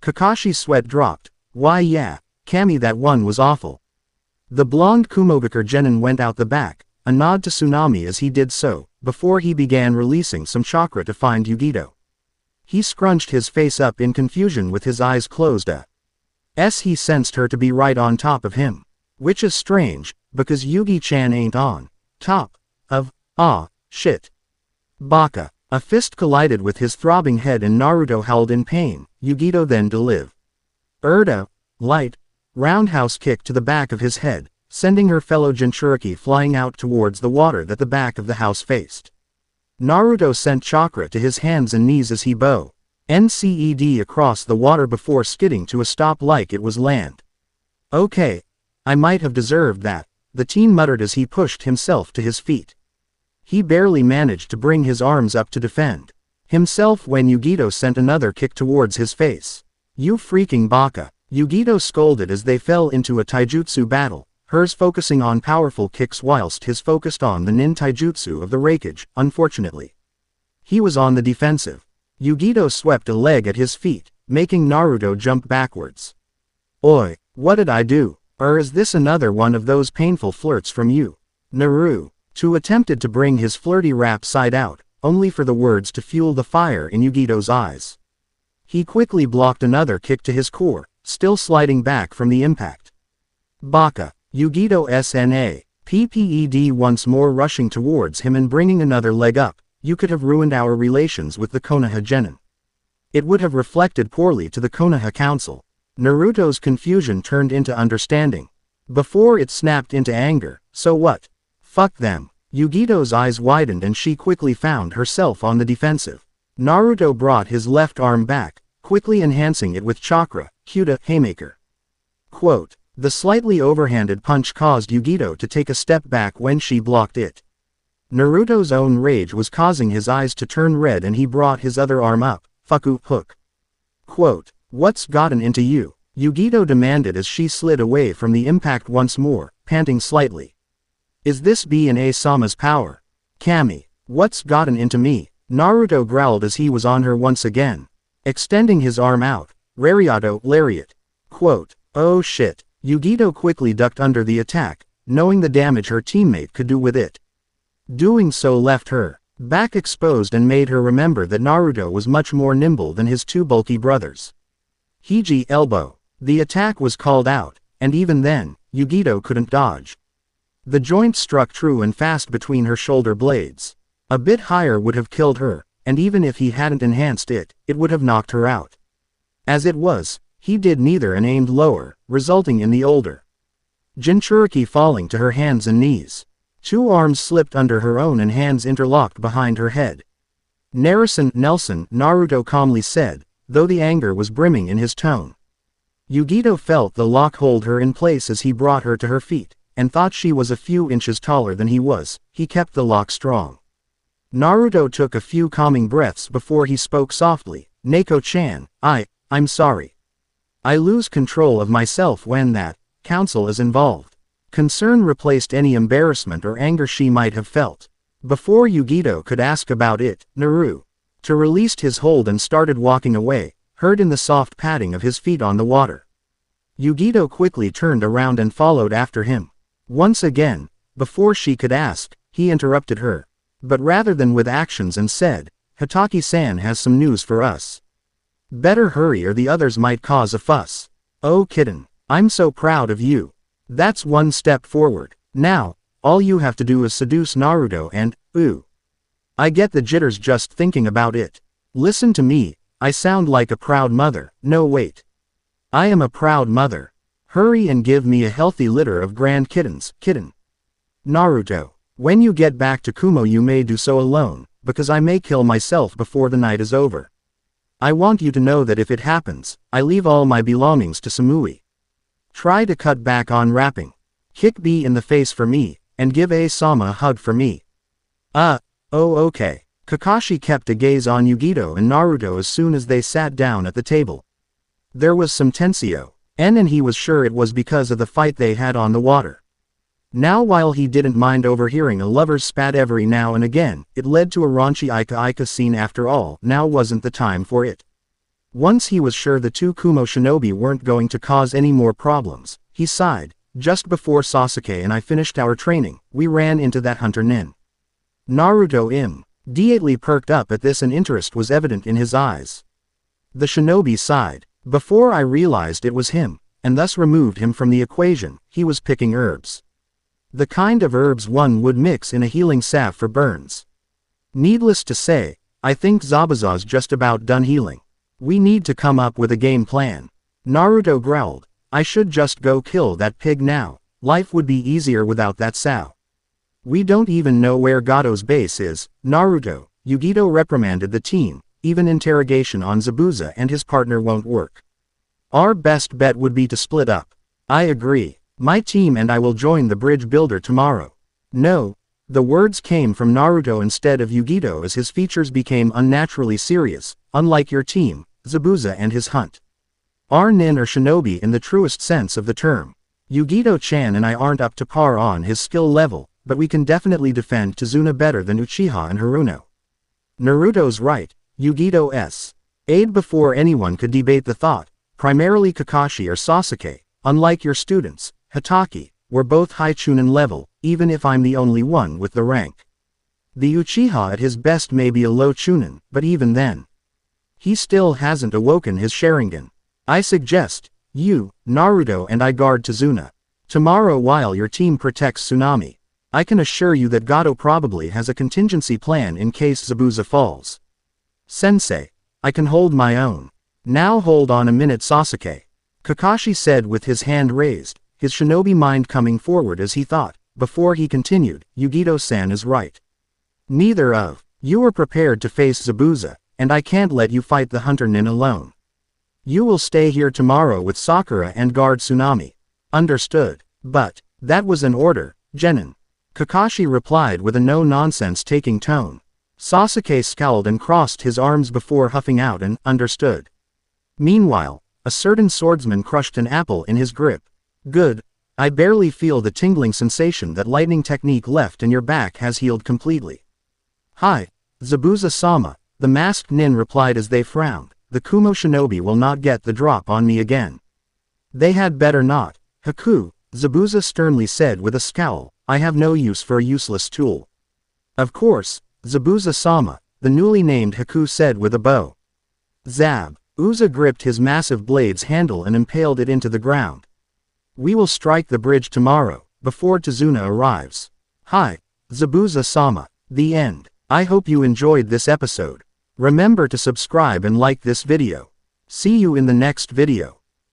Kakashi's sweat dropped. Why yeah, Kami, that one was awful. The blonde Kumogakure Genin went out the back, a nod to Tsunami as he did so, before he began releasing some chakra to find Yugito. He scrunched his face up in confusion with his eyes closed. He sensed her to be right on top of him. Which is strange, because Yugi-chan ain't on top of, shit. Baka. A fist collided with his throbbing head and Naruto howled in pain. Yugito then delivered light, roundhouse kick to the back of his head, sending her fellow Jinchuriki flying out towards the water that the back of the house faced. Naruto sent chakra to his hands and knees as he NCED across the water before skidding to a stop like it was land. Okay. I might have deserved that, the teen muttered as he pushed himself to his feet. He barely managed to bring his arms up to defend himself when Yugito sent another kick towards his face. You freaking baka, Yugito scolded as they fell into a taijutsu battle, hers focusing on powerful kicks whilst his focused on the nin taijutsu of the raikage. Unfortunately, he was on the defensive. Yugito swept a leg at his feet, making Naruto jump backwards. Oi, what did I do? Or is this another one of those painful flirts from you? Naruto attempted to bring his flirty rap side out, only for the words to fuel the fire in Yugito's eyes. He quickly blocked another kick to his core, still sliding back from the impact. Baka, Yugito SNA, PPED once more rushing towards him and bringing another leg up. You could have ruined our relations with the Konoha Genin. It would have reflected poorly to the Konoha Council. Naruto's confusion turned into understanding. Before it snapped into anger. So what? Fuck them. Yugito's eyes widened and she quickly found herself on the defensive. Naruto brought his left arm back, quickly enhancing it with chakra, Kyuda, Haymaker. Quote, the slightly overhanded punch caused Yugito to take a step back when she blocked it. Naruto's own rage was causing his eyes to turn red and he brought his other arm up, Fuku hook. Quote, what's gotten into you? Yugito demanded as she slid away from the impact once more, panting slightly. Is this B&A-sama's power? Kami, what's gotten into me? Naruto growled as he was on her once again. Extending his arm out, Rariato, lariat. Quote, oh shit. Yugito quickly ducked under the attack, knowing the damage her teammate could do with it. Doing so left her back exposed and made her remember that Naruto was much more nimble than his two bulky brothers. Hiji elbow. The attack was called out, and even then, Yugito couldn't dodge. The joint struck true and fast between her shoulder blades. A bit higher would have killed her, and even if he hadn't enhanced it, it would have knocked her out. As it was, he did neither and aimed lower, resulting in the older Jinchuriki falling to her hands and knees. Two arms slipped under her own and hands interlocked behind her head. Nelson, Naruto calmly said, though the anger was brimming in his tone. Yugito felt the lock hold her in place as he brought her to her feet, and thought she was a few inches taller than he was. He kept the lock strong. Naruto took a few calming breaths before he spoke softly, Neko-chan, I'm sorry. I lose control of myself when that council is involved. Concern replaced any embarrassment or anger she might have felt. Before Yugito could ask about it, Naruto released his hold and started walking away, heard in the soft padding of his feet on the water. Yugito quickly turned around and followed after him. Once again, before she could ask, he interrupted her. But rather than with actions and said, Hataki-san has some news for us. Better hurry or the others might cause a fuss. Oh kitten, I'm so proud of you. That's one step forward. Now, all you have to do is seduce Naruto and, ooh. I get the jitters just thinking about it. Listen to me, I sound like a proud mother. No wait. I am a proud mother. Hurry and give me a healthy litter of grand kittens, kitten. Naruto, when you get back to Kumo you may do so alone, because I may kill myself before the night is over. I want you to know that if it happens, I leave all my belongings to Samui. Try to cut back on rapping. Kick B in the face for me, and give A-sama a hug for me. Oh okay. Kakashi kept a gaze on Yugito and Naruto as soon as they sat down at the table. There was some tensio, and he was sure it was because of the fight they had on the water. Now while he didn't mind overhearing a lover's spat every now and again, it led to a raunchy Ika scene after all. Now wasn't the time for it. Once he was sure the two Kumo shinobi weren't going to cause any more problems, he sighed, just before Sasuke and I finished our training, we ran into that hunter nin. Naruto immediately perked up at this and interest was evident in his eyes. The shinobi sighed. Before I realized it was him, and thus removed him from the equation, he was picking herbs. The kind of herbs one would mix in a healing salve for burns. Needless to say, I think Zabuza's just about done healing. We need to come up with a game plan. Naruto growled, I should just go kill that pig now, life would be easier without that sow. We don't even know where Gato's base is, Naruto, Yugito reprimanded the teen, even interrogation on Zabuza and his partner won't work. Our best bet would be to split up. I agree. My team and I will join the bridge builder tomorrow. No. The words came from Naruto instead of Yugito as his features became unnaturally serious, unlike your team, Zabuza and his hunt. Our nin are shinobi in the truest sense of the term. Yugito-chan and I aren't up to par on his skill level, but we can definitely defend Tazuna better than Uchiha and Haruno. Naruto's right, Yugito-s. Aid before anyone could debate the thought, primarily Kakashi or Sasuke, unlike your students, Hatake, we're both high chunin level, even if I'm the only one with the rank. The Uchiha at his best may be a low chunin, but even then. He still hasn't awoken his Sharingan. I suggest, you, Naruto and I guard Tazuna. Tomorrow while your team protects Tsunami. I can assure you that Gato probably has a contingency plan in case Zabuza falls. Sensei. I can hold my own. Now hold on a minute Sasuke. Kakashi said with his hand raised, his shinobi mind coming forward as he thought, before he continued, Yugito-san is right. Neither of you are prepared to face Zabuza, and I can't let you fight the Hunter Nin alone. You will stay here tomorrow with Sakura and guard Tsunami. Understood. But, that was an order, Genin. Kakashi replied with a no-nonsense taking tone. Sasuke scowled and crossed his arms before huffing out an understood. Meanwhile, a certain swordsman crushed an apple in his grip. Good. I barely feel the tingling sensation that lightning technique left in your back has healed completely. Hi, Zabuza-sama, the masked nin replied as they frowned. The Kumo shinobi will not get the drop on me again. They had better not. Haku, Zabuza sternly said with a scowl, I have no use for a useless tool. Of course, Zabuza-sama, the newly named Haku said with a bow. Zab, Uza gripped his massive blade's handle and impaled it into the ground. We will strike the bridge tomorrow, before Tazuna arrives. Hi, Zabuza-sama, the end. I hope you enjoyed this episode. Remember to subscribe and like this video. See you in the next video.